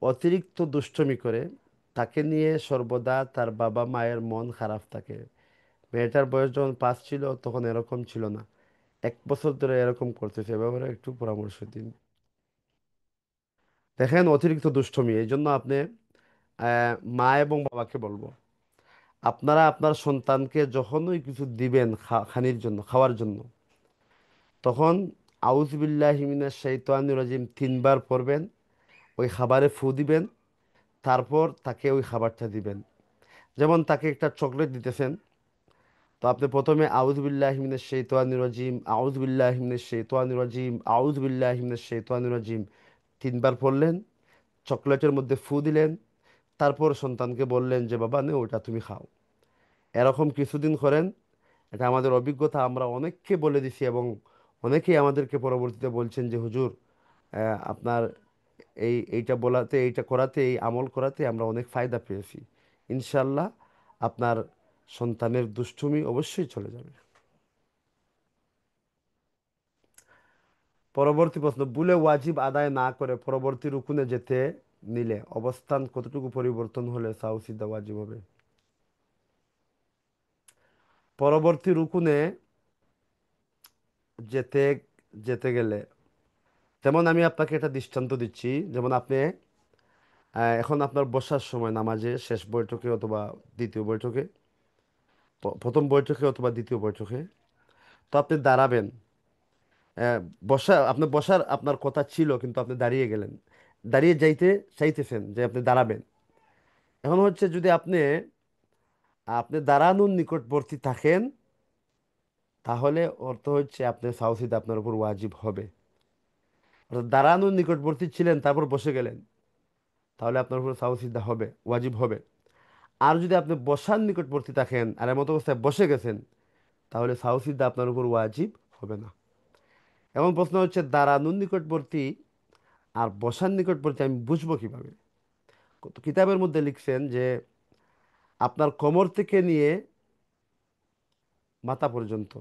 অতিরিক্ত দুষ্টুমি করে, তাকে নিয়ে সর্বদা তার বাবা মায়ের মন খারাপ থাকে। মেয়েটার বয়স যখন 5 ছিল তখন এরকম ছিল না, 1 বছর ধরে এরকম করতেছে, এ ব্যাপারে একটু পরামর্শ দিন। দেখেন, অতিরিক্ত দুষ্টুমি, এই জন্য আপনি মা এবং বাবাকে বলবো, আপনারা আপনার সন্তানকে যখনই কিছু দিবেন খানির জন্য, খাওয়ার জন্য, তখন আউযুবিল্লাহি মিনাশ শাইতানির রাজিম 3 বার পড়বেন, ওই খাবারে ফু দিবেন, তারপর তাকে ওই খাবারটা দিবেন। যেমন তাকে একটা চকলেট দিতেছেন, তো আপনি প্রথমে আউযুবিল্লাহি মিনাশ শাইতানির রাজিম, আউযুবিল্লাহি মিনাশ শাইতানির রাজিম, আউযুবিল্লাহি মিনাশ শাইতানির রাজিম 3 বার পড়লেন, চকলেটের মধ্যে ফু দিলেন, তারপর সন্তানকে বললেন যে বাবা নে ওটা তুমি খাও। এরকম কিছুদিন করেন। এটা আমাদের অভিজ্ঞতা, আমরা অনেককে বলে দিছি এবং অনেকেই আমাদেরকে পরবর্তীতে বলছেন যে হুজুর, আপনার এইটা বলাতে, এইটা করাতে, এই আমল করাতে আমরা অনেক ফায়দা পেয়েছি। ইনশাল্লাহ আপনার সন্তানের দুষ্টুমি অবশ্যই চলে যাবে। পরবর্তী প্রশ্ন, ভুলে ওয়াজিব আদায় না করে পরবর্তী রুকুনে যেতে নিলে অবস্থান কতটুকু পরিবর্তন হলে সাউ সিদ্ধা ওয়াজিব হবে? পরবর্তী রুকুনে যেতে যেতে গেলে, যেমন আমি আপনাকে একটা দৃষ্টান্ত দিচ্ছি, যেমন আপনি এখন আপনার বসার সময় নামাজে শেষ বৈঠকে অথবা দ্বিতীয় বৈঠকে, প্রথম বৈঠকে অথবা দ্বিতীয় বৈঠকে, তো আপনি দাঁড়াবেন। আহ, আপনার বসার আপনার কথা ছিল কিন্তু আপনি দাঁড়িয়ে গেলেন, দাঁড়িয়ে যাইতে চাইতেছেন যে আপনি দাঁড়াবেন। এখন হচ্ছে যদি আপনি আপনি দাঁড়ানোর নিকটবর্তী থাকেন, তাহলে অর্থ হচ্ছে আপনি সাউসিদ আপনার উপর ওয়াজিব হবে। অর্থাৎ দাঁড়ানোর নিকটবর্তী ছিলেন তারপর বসে গেলেন, তাহলে আপনার উপর সাউসিদা হবে, ওয়াজিব হবে। আর যদি আপনি বসার নিকটবর্তী থাকেন আর এমত অবস্থায় বসে গেছেন, তাহলে সাউসিদা আপনার উপর ওয়াজিব হবে না। এমন প্রশ্ন হচ্ছে, দাঁড়ানোর নিকটবর্তী আর বসার নিকটবর্তী আমি বুঝবো কিভাবে? তো কিতাবের মধ্যে লিখছেন যে আপনার কোমর থেকে নিয়ে মাথা পর্যন্ত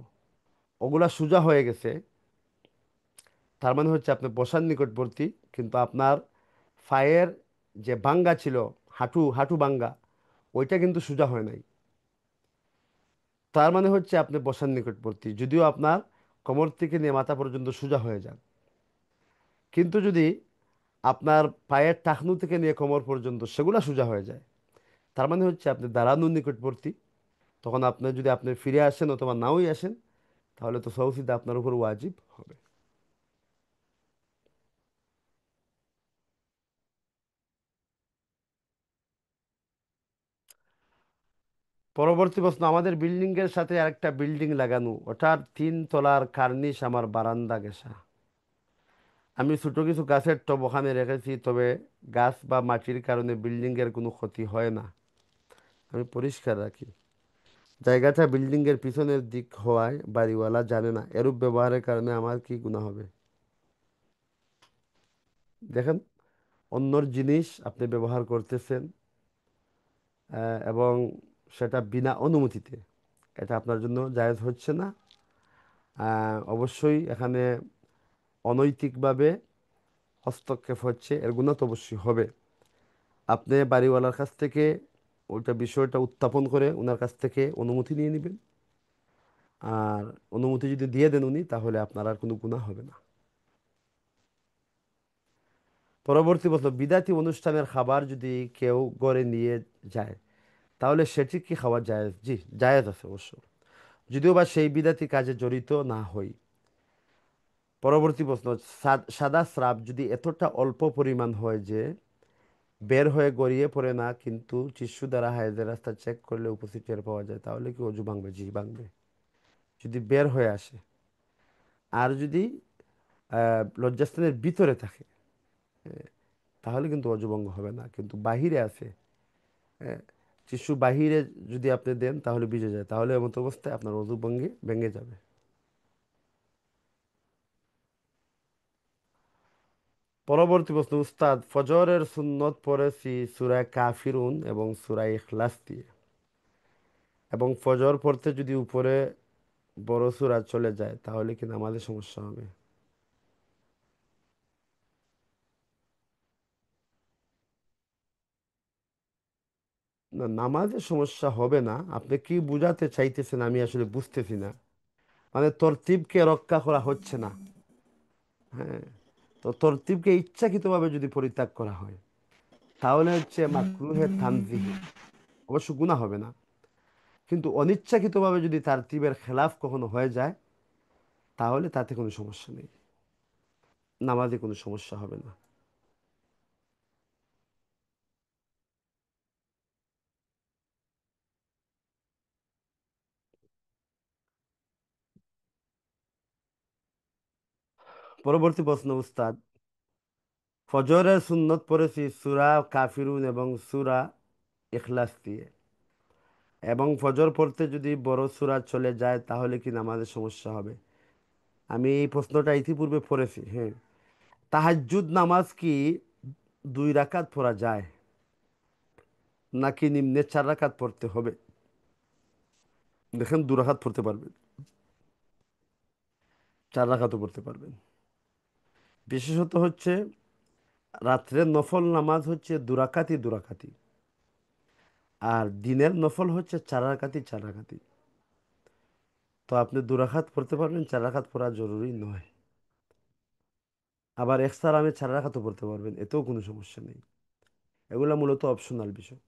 ওগুলা সোজা হয়ে গেছে, তার মানে হচ্ছে আপনি বসার নিকটবর্তী, কিন্তু আপনার পায়ের যে বাঙ্গা ছিল, হাঁটু হাঁটু বাঙ্গা, ওইটা কিন্তু সোজা হয় নাই, তার মানে হচ্ছে আপনি বসার নিকটবর্তী, যদিও আপনার কোমর থেকে নিয়ে মাথা পর্যন্ত সোজা হয়ে যান। কিন্তু যদি আপনার পায়ের টাকনু থেকে নিয়ে কোমর পর্যন্ত সেগুলা সোজা হয়ে যায়, তার মানে হচ্ছে আপনি দাঁড়ানোর নিকটবর্তী। তখন আপনি যদি আপনি ফিরে আসেন অথবা নাওই আসেন, তাহলে তো সৌসিদা আপনার উপর ওয়াজিব হবে। পরবর্তী প্রশ্ন, আমাদের বিল্ডিং এর সাথে আরেকটা বিল্ডিং লাগানো, ওটার 3 তলার কার্নিশ আমার বারান্দা ঘেঁষা। আমি ছোট কিছু গাছের টব ওখানে রেখেছি, তবে গাছ বা মাটির কারণে বিল্ডিং এর কোনো ক্ষতি হয় না, আমি পরিষ্কার রাখি। জায়গাটা বিল্ডিং এর পিছনের দিক হওয়ায় বাড়িওয়ালা জানে না, এরূপ ব্যবহারের কারণে আমার কি গুনাহ হবে? দেখেন, অন্যর জিনিস আপনি ব্যবহার করতেছেন, এবং সেটা বিনা অনুমতিতে, এটা আপনার জন্য জায়েজ হচ্ছে না। অবশ্যই এখানে অনৈতিকভাবে হস্তক্ষেপ হচ্ছে, এর গুণা তো অবশ্যই হবে। আপনি বাড়িওয়ালার কাছ থেকে ওইটা বিষয়টা উত্থাপন করে ওনার কাছ থেকে অনুমতি নিয়ে নেবেন। আর অনুমতি যদি দিয়ে দেন উনি, তাহলে আপনার আর কোনো গুনাহ হবে না। পরবর্তী বছর বিদাতি অনুষ্ঠানের খাবার যদি কেউ ঘরে নিয়ে যায়, তাহলে সেটি কি খাওয়া জায়েজ? জি, জায়েজ আছে অবশ্য, যদিও বা সেই বিদাতি কাজে জড়িত না হই। পরবর্তী প্রশ্ন, সাদা স্রাব যদি এতটা অল্প পরিমাণ হয় যে বের হয়ে গড়িয়ে পড়ে না, কিন্তু টিস্যু দ্বারা হায়দের রাস্তা চেক করলে উপস্থিত টের পাওয়া যায়, তাহলে কি অজু ভাঙবে? জি, ভাঙবে। যদি বের হয়ে আসে, আর যদি লজ্জাস্থানের ভিতরে থাকে, তাহলে কিন্তু অজু ভঙ্গ হবে না। কিন্তু বাহিরে আছে, টিস্যু বাহিরে যদি আপনি দেন তাহলে ভিজে যায়, তাহলে এমত অবস্থায় আপনার অজু ভঙ্গে ভেঙে যাবে। পরবর্তী প্রশ্ন, উস্তাদ ফজরের সুন্নত পড়েছি সূরা কাফিরুন এবং সূরা ইখলাস দিয়ে, এবং ফজর পড়তে যদি উপরে বড় সূরা চলে যায়, তাহলে কি নামাজে সমস্যা হবে? না, নামাজে সমস্যা হবে না। আপনি কি বুঝাতে চাইতেছেন আমি আসলে বুঝতেছি না। মানে তরতিবকে রক্ষা করা হচ্ছে না। হ্যাঁ, তো তরতিবকে ইচ্ছাকৃতভাবে যদি পরিত্যাগ করা হয়, তাহলে হচ্ছে মাকরুহে তানজিহি, অবশ্য গুনাহ হবে না। কিন্তু অনিচ্ছাকৃতভাবে যদি তারতিবের খেলাফ কখনো হয়ে যায়, তাহলে তাতে কোনো সমস্যা নেই, নামাজে কোনো সমস্যা হবে না। পরবর্তী প্রশ্ন, উস্তাদ ফজরের সুন্নত পড়েছি সূরা কাফিরুন এবং সূরা ইখলাস দিয়ে, এবং ফজর পড়তে যদি বড় সূরা চলে যায়, তাহলে কি নামাজের সমস্যা হবে? আমি এই প্রশ্নটা ইতিপূর্বে পড়েছি। হ্যাঁ, তাহাজ্জুদ নামাজ কি 2 রাকাত পড়া যায়, নাকি নিম্নে 4 রাকাত পড়তে হবে? দেখেন, 2 রাকাত পড়তে পারবেন, 4 রাকাতও পড়তে পারবেন। বিশেষত হচ্ছে রাত্রের নফল নামাজ হচ্ছে 2 রাকাতই 2 রাকাতই, আর দিনের নফল হচ্ছে 4 রাকাতই 4 রাকাতই। তো আপনি 2 রাকাত পড়তে পারবেন, 4 রাকাত পড়া জরুরি নয়। আবার এক্সট্রা আমি 4 রাকাতও পড়তে পারবেন, এতেও কোনো সমস্যা নেই। এগুলা মূলত অপশনাল বিষয়।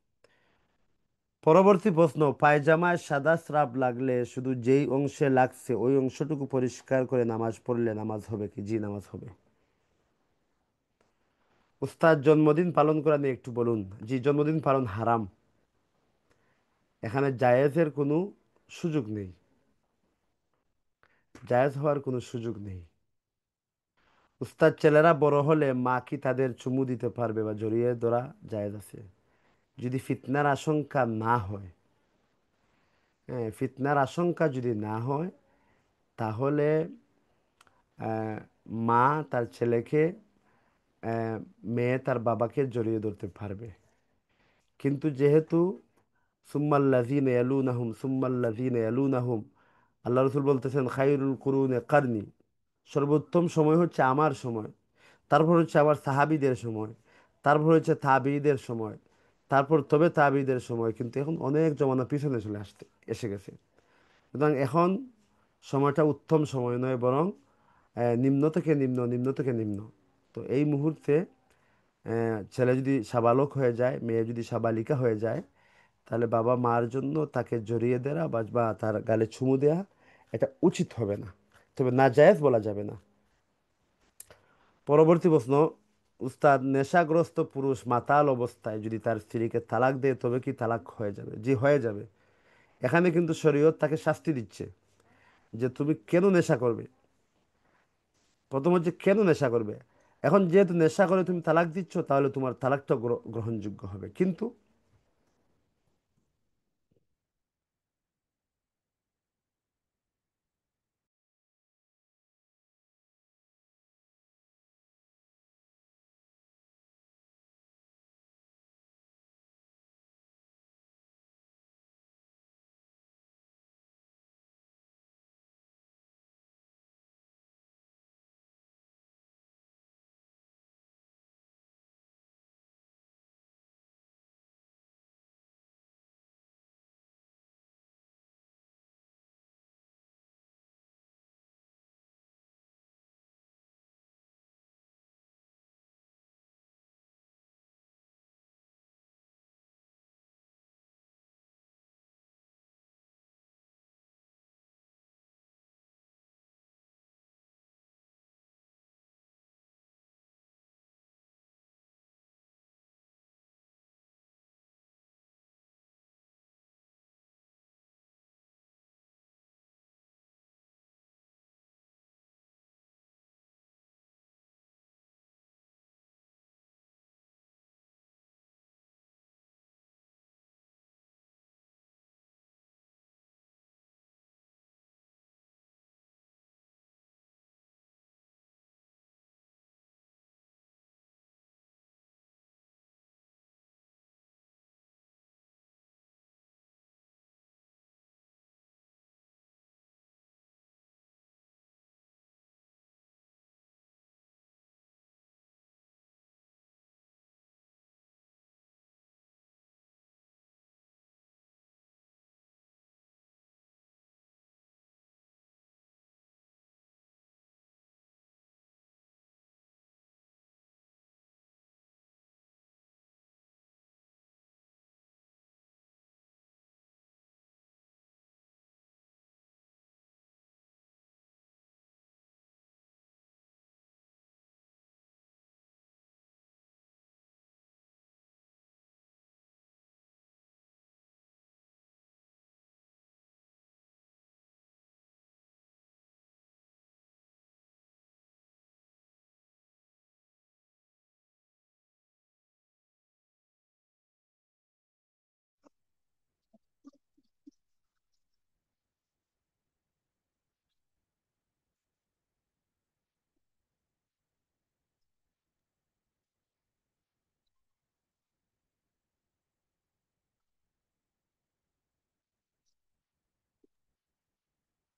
পরবর্তী প্রশ্ন, পায়জামায় সাদা স্রাব লাগলে শুধু যেই অংশে লাগছে ওই অংশটুকু পরিষ্কার করে নামাজ পড়লে নামাজ হবে কি? জি, নামাজ হবে। উস্তাদ জন্মদিন পালন করা নিয়ে একটু বলুন। জি, জন্মদিন পালন হারাম, এখানে জায়েজের কোনো সুযোগ নেই, জায়েজ হওয়ার কোনো সুযোগ নেই। উস্তাদ ছেলেরা বড় হলে মা কি তাদের চুমু দিতে পারবে বা জড়িয়ে ধরা জায়েজ আছে? যদি ফিতনার আশঙ্কা না হয়, হ্যাঁ, ফিতনার আশঙ্কা যদি না হয়, তাহলে আহ, মা তার ছেলেকে, মেয়ে তার বাবাকে জড়িয়ে ধরতে পারবে। কিন্তু যেহেতু সুম্মাল্লাযীনা ইয়ালুনাহুম সুম্মাল্লাযীনা ইয়ালুনাহুম, আল্লাহ রসুল বলতেছেন খায়রুল কুরুনে কারনি, সর্বোত্তম সময় হচ্ছে আমার সময়, তারপর হচ্ছে আমার সাহাবীদের সময়, তারপর হচ্ছে তাবিঈদের সময়, তারপর তবে তাবিঈদের সময়। কিন্তু এখন অনেক জমানা পিছনে চলে এসে গেছে। সুতরাং এখন সময়টা উত্তম সময় নয়, বরং নিম্ন থেকে নিম্ন, নিম্ন থেকে নিম্ন। তো এই মুহূর্তে ছেলে যদি সাবালক হয়ে যায়, মেয়ে যদি সাবালিকা হয়ে যায়, তাহলে বাবা মার জন্য তাকে জড়িয়ে দেওয়া বা তার গালে চুমু দেয়া, এটা উচিত হবে না, তবে নাজায়েজ বলা যাবে না। পরবর্তী প্রশ্ন, উস্তাদ নেশাগ্রস্ত পুরুষ মাতাল অবস্থায় যদি তার স্ত্রীকে তালাক দেয়, তবে কি তালাক হয়ে যাবে? জি, হয়ে যাবে। এখানে কিন্তু শরীয়ত তাকে শাস্তি দিচ্ছে যে তুমি কেন নেশা করবে। প্রথম হচ্ছে কেন নেশা করবে। এখন যেহেতু নেশা করে তুমি তালাক দিচ্ছ, তাহলে তোমার তালাকটা গ্রহণযোগ্য হবে। কিন্তু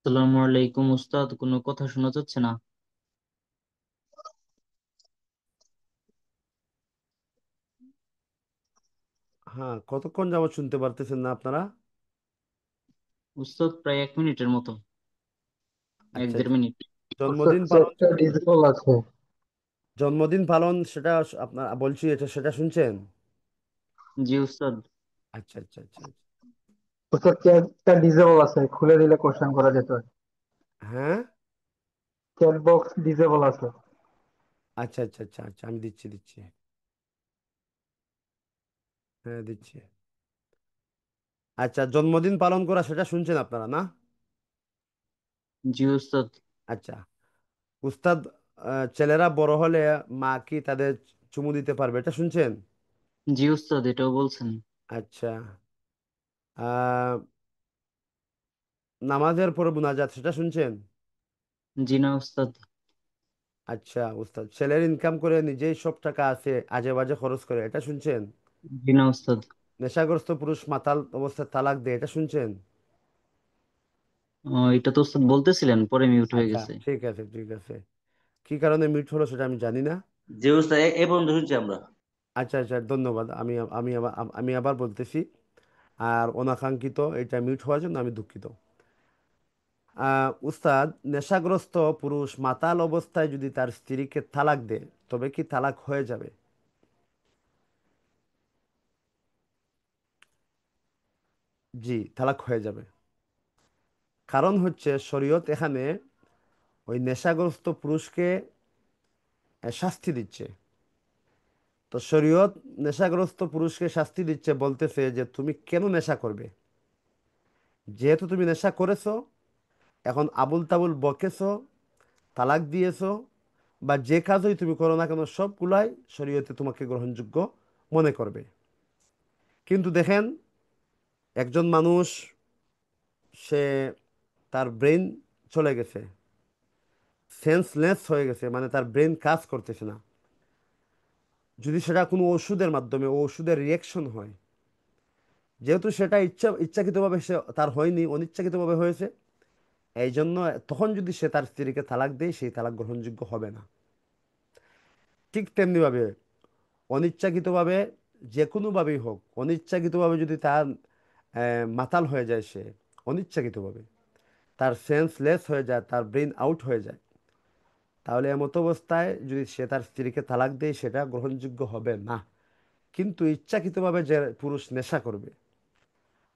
আসসালামু আলাইকুম উস্তাদ, কোনো কথা শোনা যাচ্ছে না। হ্যাঁ, কতক্ষণ যাবত শুনতে পারতেছেন না আপনারা? উস্তাদ প্রায় 1 মিনিটের মতো, এক আচ্ছা দেড় আচ্ছা। মিনিট জন্মদিন পালন একটা ডিজিটাল আছে। জন্মদিন পালন সেটা আপনার বলছি, এটা সেটা শুনছেন? জি উস্তাদ। আচ্ছা আচ্ছা আচ্ছা আচ্ছা। ওটা চ্যাটটা ডিজেবল আছে, খুলে দিলে কোশ্চেন করা যেত। হ্যাঁ। চ্যাট বক্স ডিজেবল আছে। আচ্ছা আচ্ছা আচ্ছা আচ্ছা, আমি দিচ্ছি দিচ্ছি। হ্যাঁ, দিচ্ছি। আচ্ছা, জন্মদিন পালন করা সেটা শুনছেন আপনারা না? জি উস্তাদ। আচ্ছা। উস্তাদ, ছেলেরা বড় হলে মা কি তাদের চুমু দিতে পারবে, এটা শুনছেন? জি উস্তাদ, এটাও বলছেন। আচ্ছা। আহ নামাজের পরে মুনাজাত সেটা শুনছেন? জি না উস্তাদ। আচ্ছা উস্তাদ, ছেলের ইনকাম করে নিজেই সব টাকা আছে আজে বাজে খরচ করে, এটা শুনছেন? জি না উস্তাদ। নেশাগ্রস্ত পুরুষ মাতাল অবস্থায় তালাক দেয়, এটা শুনছেন? এটা তো উস্তাদ বলতেছিলেন, পরে মিউট হয়ে আচ্ছা, গেছে। ঠিক আছে ঠিক আছে। কি কারণে মিট হলো সেটা আমি জানি না। যে অবস্থা এ পর্যন্ত শুনছি আমরা। আচ্ছা আচ্ছা, ধন্যবাদ। আমি আবার বলতেছি। আর অনাকাঙ্ক্ষিত এটা মিউট হওয়ার জন্য আমি দুঃখিত। উস্তাদ, নেশাগ্রস্ত পুরুষ মাতাল অবস্থায় যদি তার স্ত্রীকে তালাক দেয় তবে কি তালাক হয়ে যাবে? জি, তালাক হয়ে যাবে। কারণ হচ্ছে শরীয়ত এখানে ওই নেশাগ্রস্ত পুরুষকে শাস্তি দিচ্ছে। তো শরীয়ত নেশাগ্রস্ত পুরুষকে শাস্তি দিচ্ছে, বলতেছে যে তুমি কেন নেশা করবে? যেহেতু তুমি নেশা করেছো, এখন আবুল তাবুল বকেছো, তালাক দিয়েছো, বা যে কাজই তুমি করো না কেন সবগুলাই শরীয়তে তোমাকে গ্রহণযোগ্য মনে করবে। কিন্তু দেখেন, একজন মানুষ, সে তার ব্রেন চলে গেছে, সেন্সলেস হয়ে গেছে, মানে তার ব্রেন কাজ করতেছে না। যদি সেটা কোনো ওষুধের মাধ্যমে ও ওষুধের রিয়াকশন হয়, যেহেতু সেটা ইচ্ছাকৃতভাবে সে তার হয়নি, অনিচ্ছাকৃতভাবে হয়েছে, এই জন্য তখন যদি সে তার স্ত্রীকে তালাক দেয় সেই তালাক গ্রহণযোগ্য হবে না। ঠিক তেমনিভাবে অনিচ্ছাকৃতভাবে, যে কোনোভাবেই হোক, অনিচ্ছাকৃতভাবে যদি তার মাতাল হয়ে যায়, সে অনিচ্ছাকৃতভাবে তার সেন্সলেস হয়ে যায়, তার ব্রেন আউট হয়ে যায়, তাহলে এমত অবস্থায় যদি সে তার স্ত্রীকে তালাক দেয় সেটা গ্রহণযোগ্য হবে না। কিন্তু ইচ্ছাকৃতভাবে যে পুরুষ নেশা করবে,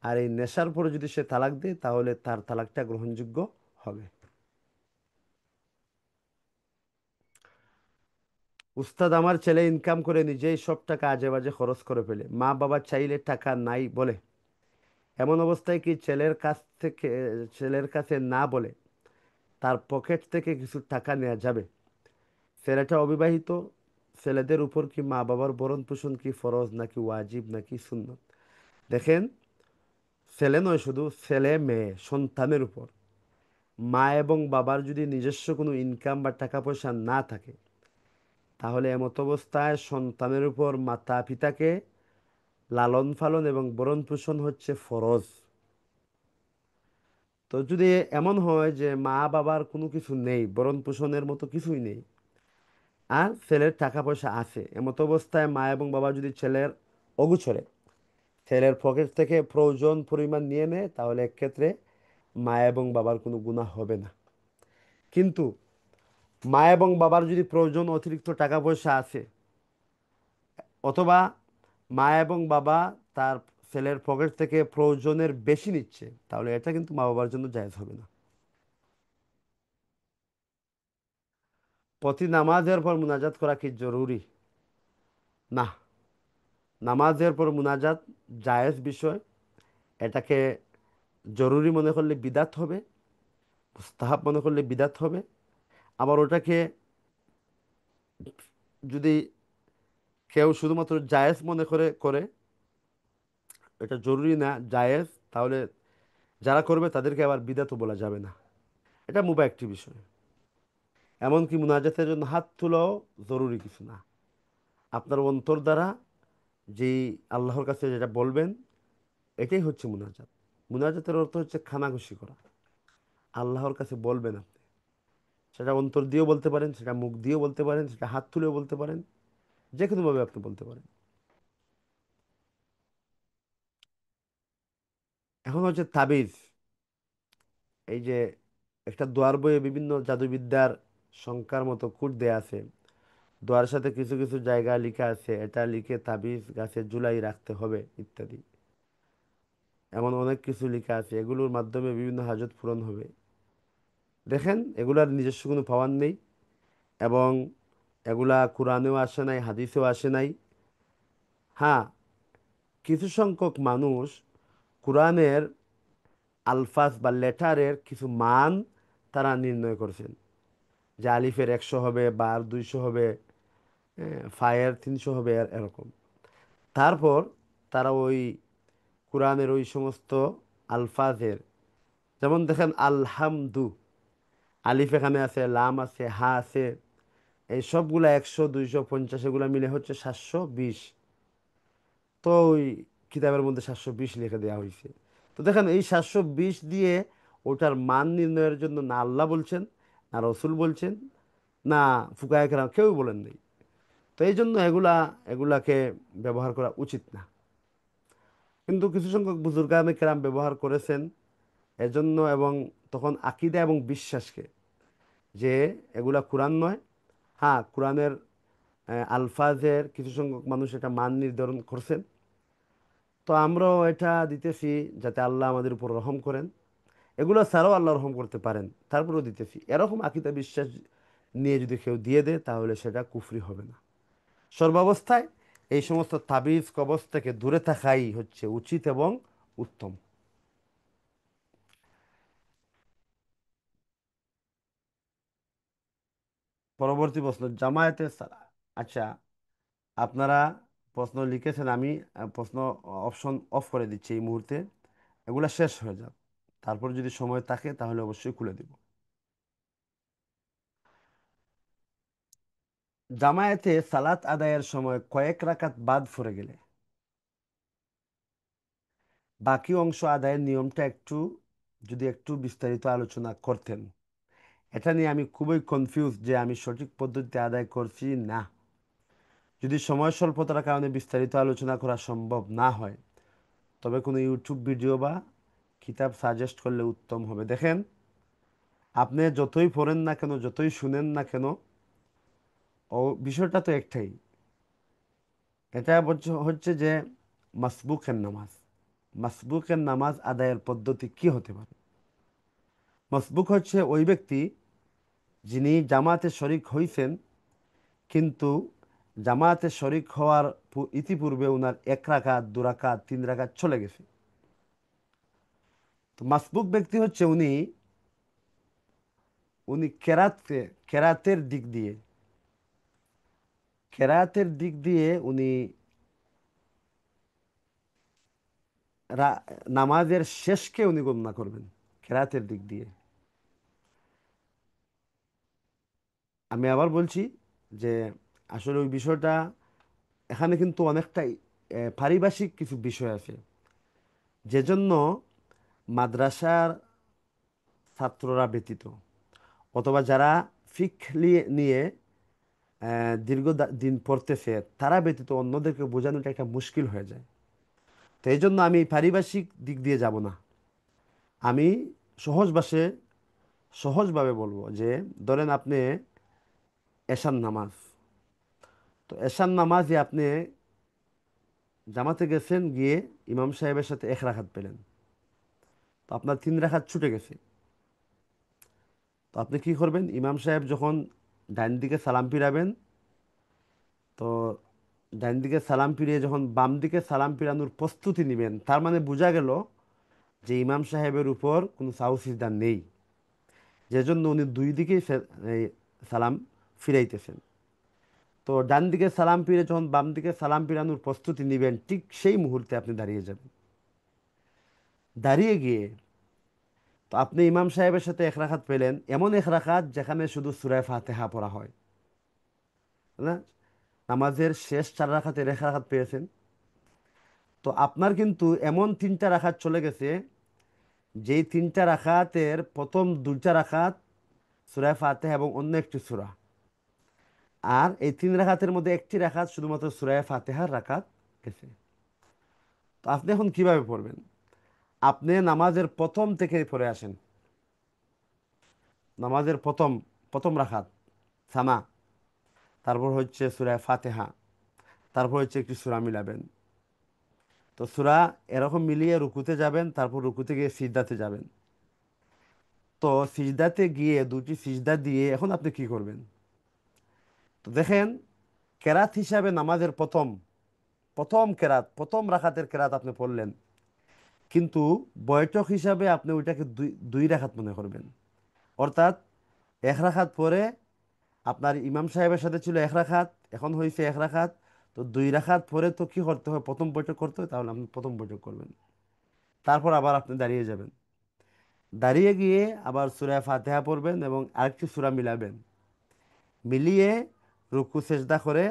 আর এই নেশার পরে যদি সে তালাক দেয় তাহলে তার তালাকটা গ্রহণযোগ্য হবে। উস্তাদ, আমার ছেলে ইনকাম করে নিজেই সব টাকা আজে বাজে খরচ করে ফেলে, মা বাবা চাইলে টাকা নাই বলে। এমন অবস্থায় কি ছেলের কাছে না বলে তার পকেট থেকে কিছু টাকা নেওয়া যাবে? ছেলেটা অবিবাহিত। ছেলেদের উপর কি মা বাবার ভরণ পোষণ কি ফরজ নাকি ওয়াজিব নাকি সুন্নত? দেখেন, ছেলে নয়, শুধু ছেলে মেয়ে সন্তানের উপর মা এবং বাবার যদি নিজস্ব কোনো ইনকাম বা টাকা পয়সা না থাকে, তাহলে এমত অবস্থায় সন্তানের উপর মাতা পিতাকে লালন পালন এবং ভরণ পোষণ হচ্ছে ফরজ। তো যদি এমন হয় যে মা বাবার কোনো কিছু নেই, ভরণ পোষণের মতো কিছুই নেই, আর ছেলের টাকা পয়সা আছে, এমত অবস্থায় মা এবং বাবা যদি ছেলের অগোচরে ছেলের পকেট থেকে প্রয়োজন পরিমাণ নিয়ে নেয়, তাহলে এক্ষেত্রে মা এবং বাবার কোনো গুনাহ হবে না। কিন্তু মা এবং বাবার যদি প্রয়োজন অতিরিক্ত টাকা পয়সা আছে, অথবা মা এবং বাবা তার ছেলের পকেট থেকে প্রয়োজনের বেশি নিচ্ছে, তাহলে এটা কিন্তু মা বাবার জন্য জায়েজ হবে না। প্রতি নামাজের পর মুনাজাত করা কি জরুরি? না। নামাজের পর মুনাজাত জায়েজ বিষয়। এটাকে জরুরি মনে করলে বিদাত হবে, মুস্তাহাব মনে করলে বিদাত হবে। আবার ওটাকে যদি কেউ শুধুমাত্র জায়েজ মনে করে, এটা জরুরি না, জায়েজ, তাহলে যারা করবে তাদেরকে আবার বিদাতও বলা যাবে না। এটা মুবাহ একটি বিষয়। এমনকি মুনাজাতের জন্য হাত তোলাও জরুরি কিছু না। আপনার অন্তর দ্বারা যেই আল্লাহর কাছে যেটা বলবেন, এটাই হচ্ছে মুনাজাত। মুনাজাতের অর্থ হচ্ছে খানাঘুষি করা। আল্লাহর কাছে বলবেন আপনি। সেটা অন্তর দিয়েও বলতে পারেন, সেটা মুখ দিয়েও বলতে পারেন, সেটা হাত তুলেও বলতে পারেন, যে কোনোভাবে আপনি বলতে পারেন। এখন হচ্ছে তাবিজ। এই যে একটা দোয়ার বইয়ে বিভিন্ন জাদুবিদ্যার সংখ্যার মতো কোড দেয়া আছে। দোয়ার সাথে কিছু কিছু জায়গা লেখা আছে এটা লিখে তাবিজ গাছে ঝুলাই রাখতে হবে ইত্যাদি। এমন অনেক কিছু লেখা আছে, এগুলোর মাধ্যমে বিভিন্ন হাজত পূরণ হবে। দেখেন, এগুলার নিজস্ব কোনো পাওয়ার নেই, এবং এগুলা কোরআনেও আসে নাই, হাদিসেও আসে নাই। হ্যাঁ, কিছু সংখ্যক মানুষ কোরআনের আলফাজ বা লেটারের কিছু মান তারা নির্ণয় করেছেন, যে আলিফের 100 হবে, বার 200 হবে, ফায়ের 300 হবে, এরকম। তারপর তারা ওই কোরআনের ওই সমস্ত আলফাজের, যেমন দেখেন আলহামদু, আলিফ এখানে আছে, লাম আছে, হা আছে, এই সবগুলা 100, 250 এগুলা মিলে হচ্ছে 720। তো ওই কিতাবের মধ্যে 720 লিখে দেওয়া হয়েছে। তো দেখেন, এই 720 দিয়ে ওটার মান নির্ণয়ের জন্য না আল্লাহ বলছেন, না রসুল বলছেন, না ফুকায়ে কেরাম কেউ বলেন নাই। তো এই জন্য এগুলাকে ব্যবহার করা উচিত না। কিন্তু কিছু সংখ্যক বুজুর্গানে কেরাম ব্যবহার করেছেন এজন্য, এবং তখন আকিদা এবং বিশ্বাসকে, যে এগুলা কোরআন নয়। হ্যাঁ, কোরআনের আলফাজের কিছু সংখ্যক মানুষ এটা মান নির্ধারণ করছেন। তো আমরাও এটা দিতেছি যাতে আল্লাহ আমাদের উপর রহম করেন। এগুলো ছাড়াও আল্লাহ রহম করতে পারেন, তারপরেও দিতেছি। এরকম আকিদা বিশ্বাস নিয়ে যদি কেউ দিয়ে দেয় তাহলে সেটা কুফরি হবে না। সর্বাবস্থায় এই সমস্ত তাবিজ কবজ থেকে দূরে থাকাই হচ্ছে উচিত এবং উত্তম। পরবর্তী প্রশ্ন, জামায়াতে আচ্ছা, আপনারা প্রশ্ন লিখেছেন, আমি প্রশ্ন অপশন অফ করে দিচ্ছি এই মুহূর্তে। এগুলা শেষ হয়ে যাক, তারপর যদি সময় থাকে তাহলে অবশ্যই খুলে দিব। জামায়াতে সালাত আদায়ের সময় কয়েক রাকাত বাদ পড়ে গেলে বাকি অংশ আদায়ের নিয়মটা যদি একটু বিস্তারিত আলোচনা করতেন। এটা নিয়ে আমি খুবই কনফিউজ যে আমি সঠিক পদ্ধতিতে আদায় করছি না। যদি সময় স্বল্পতার কারণে বিস্তারিত আলোচনা করা সম্ভব না হয়, তবে কোনো ইউটিউব ভিডিও বা কিতাব সাজেস্ট করলে উত্তম হবে। দেখেন, আপনি যতই পড়েন না কেন, যতই শুনেন না কেন, বিষয়টা তো একটাই। এটা হচ্ছে যে মাসবুকের নামাজ। মাসবুকের নামাজ আদায়ের পদ্ধতি কি হতে পারে? মাসবুক হচ্ছে ওই ব্যক্তি যিনি জামাতে শরিক হইছেন, কিন্তু জামাতে শরিক হওয়ার ইতিপূর্বে উনার 1 রাকাত, 2 রাকাত, 3 রাকাত চলে গেছে। তো মাসবুক ব্যক্তি হচ্ছে উনি উনি কেরাতের দিক দিয়ে উনি নামাজের শেষকে উনি গণনা করবেন কেরাতের দিক দিয়ে। আমি আবার বলছি যে আসলে ওই বিষয়টা এখানে কিন্তু অনেকটাই পারিভাষিক কিছু বিষয় আছে, যেজন্য মাদ্রাসার ছাত্ররা ব্যতীত, অথবা যারা নিয়ে দীর্ঘ দিন পড়তেছে তারা ব্যতীত অন্যদেরকে বোঝানোটা একটা মুশকিল হয়ে যায়। তো এই জন্য আমি পারিভাষিক দিক দিয়ে যাব না। আমি সহজ ভাষায় সহজভাবে বলবো যে, ধরেন আপনি এশার নামাজ, তো এশার নামাজে আপনি জামাতে গেছেন, গিয়ে ইমাম সাহেবের সাথে 1 রাকাত পেলেন, তো আপনার 3 রাকাত ছুটে গেছে। তো আপনি কি করবেন? ইমাম সাহেব যখন ডান দিকে সালাম ফিরাবেন, তো ডান দিকে সালাম ফিরিয়ে যখন বাম দিকে সালাম ফিরানোর প্রস্তুতি নেবেন, তার মানে বোঝা গেল যে ইমাম সাহেবের উপর কোনো সাহু সিজদা নেই, যে জন্য উনি দুই দিকেই এই সালাম ফিরাইতেছেন। তো ডান দিকে সালাম ফিরে যখন বাম দিকে সালাম ফিরানোর প্রস্তুতি নেবেন, ঠিক সেই মুহূর্তে আপনি দাঁড়িয়ে যাবেন। দাঁড়িয়ে গিয়ে তো আপনি ইমাম সাহেবের সাথে 1 রাকাত পেলেন, এমন 1 রাকাত যেখানে শুধু সূরা ফাতিহা পড়া হয় না। নামাজের শেষ 4 রাকাতের 1 রাকাত পেয়েছেন। তো আপনার কিন্তু এমন 3টা রাকাত চলে গেছে যেই তিনটা রাকাতের প্রথম দুইটা রাকাত সূরা ফাতিহা এবং অন্য একটি সূরা, আর এই তিন রাকাতের মধ্যে একটি রাকাত শুধুমাত্র সূরা ফাতিহার রাকাত গেছে। তো আপনি এখন কিভাবে পড়বেন? আপনি নামাজের প্রথম থেকে পড়ে আসেন। নামাজের প্রথম প্রথম রাকাত সানা, তারপর হচ্ছে সূরা ফাতিহা, তারপর হচ্ছে একটি সূরা মিলাবেন। তো সূরা এরকম মিলিয়ে রুকুতে যাবেন, তারপর রুকুতে গিয়ে সিজদাতে যাবেন। তো সিজদাতে গিয়ে দুটি সিজদা দিয়ে এখন আপনি কি করবেন? তো দেখেন, কেরাত হিসাবে নামাজের প্রথম প্রথম কেরাত, প্রথম রাকাতের কেরাত আপনি পড়লেন, কিন্তু বৈঠক হিসাবে আপনি ওইটাকে দুই দুই রাকাত মনে করবেন। অর্থাৎ এক রাকাত পরে আপনার ইমাম সাহেবের সাথে ছিল এক রাকাত, এখন হয়েছে এক রাকাত। তো দুই রাকাত পরে তো কি করতে হয়? প্রথম বৈঠক করতে হয়, তাহলে আপনি প্রথম বৈঠক করবেন। তারপর আবার আপনি দাঁড়িয়ে যাবেন, দাঁড়িয়ে গিয়ে আবার সূরা ফাতিহা পড়বেন এবং আরেকটি সূরা মিলাবেন। মিলিয়ে রুকু সেজদা করে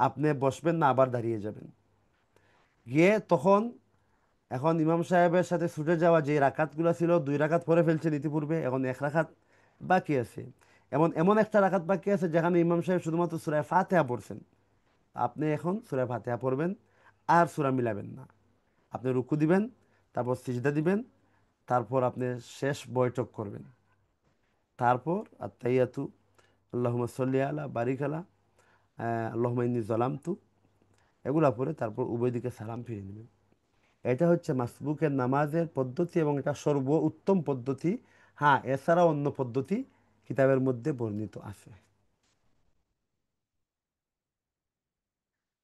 আপনি বসবেন না, আবার দাঁড়িয়ে যাবেন। গিয়ে তখন এখন ইমাম সাহেবের সাথে ছুটে যাওয়া যে রাকাতগুলো ছিল, দুই রাকাত পরে ফেলছেন ইতিপূর্বে, এখন এক রাকাত বাকি আছে। এমন এমন একটা রাকাত বাকি আছে যেখানে ইমাম সাহেব শুধুমাত্র সূরা ফাতিহা পড়ছেন। আপনি এখন সূরা ফাতিহা পড়বেন, আর সূরা মিলাবেন না। আপনি রুকু দিবেন, তারপর সিজদা দিবেন, তারপর আপনি শেষ বৈঠক করবেন। তারপর আত্তাহিয়াতু, আল্লাহুম্মা সাল্লি আলা বারিক আলা, আল্লাহুম্মা ইন্নী যালামতু, এগুলা পরে তারপর উভয় দিকে সালাম ফিরিয়ে নেবেন। এটা হচ্ছে মাসবুকের নামাজের পদ্ধতি এবং এটা সর্ব উত্তম পদ্ধতি। হ্যাঁ, এছাড়াও অন্য পদ্ধতি কিতাবের মধ্যে বর্ণিত আছে।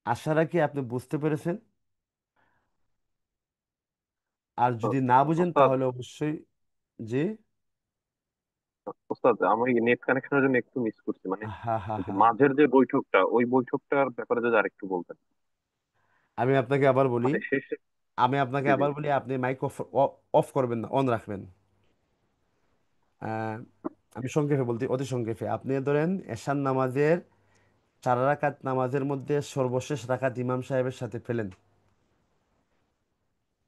আশা রাখি আপনি বুঝতে পেরেছেন। আর তো, যদি না বুঝেন ওস্তাদ তাহলে অবশ্যই। জি। ওস্তাদ আমি নেট কানেকশনের জন্য একটু মিস করছি, মানে হা হা ওই যে হা। মাঝের যে বৈঠকটা, ওই বৈঠকটার ব্যাপারে যদি আরেকটু বলতেন। আমি আপনাকে আবার বলি, মানে শেষে। আমি আপনাকে জি জি। আবার বলি, আপনি মাইক অফ অফ করবেন না, অন রাখবেন। আহ, আমি সংক্ষেপে বলতে, অতি সংক্ষেপে আপনি ধরেন এশার নামাজের 4 রাকাত নামাজের মধ্যে সর্বশেষ রাকাত ইমাম সাহেবের সাথে পেলেন,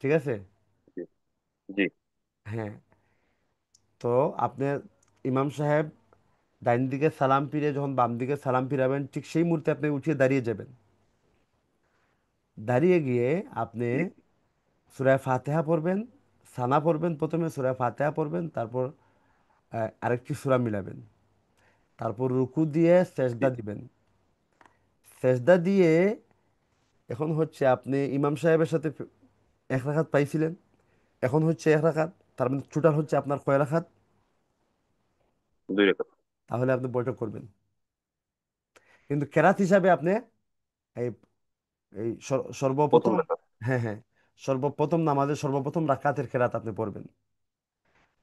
ঠিক আছে? জি জি। হ্যাঁ। তো আপনার ইমাম সাহেব ডাইন দিকে সালাম ফিরে যখন বাম দিকে সালাম ফিরাবেন, ঠিক সেই মুহূর্তে আপনি উঠিয়ে দাঁড়িয়ে যাবেন। দাঁড়িয়ে গিয়ে আপনি জি সূরা ফাতিহা পড়বেন, সানা পড়বেন, প্রথমে সূরা ফাতিহা পড়বেন, তারপর আরেকটি সূরা মিলাবেন, তারপর রুকু দিয়ে জি। সেজদা দিবেন। সেজদা দিয়ে এখন হচ্ছে আপনি ইমাম সাহেবের সাথে এক রাকাত পাইছিলেন, এখন হচ্ছে এক রাকাত, তার মানে টোটাল হচ্ছে আপনার কয় রাকাত? দুই রেখা। তাহলে আপনি বৈঠক করবেন। কিন্তু কেরাত হিসাবে আপনি এই এই প্রথম সর্বপ্রথম, রেখা। হ্যাঁ হ্যাঁ, সর্বপ্রথম নামাজের সর্বপ্রথম রাকাতের কেরাত আপনি পড়বেন।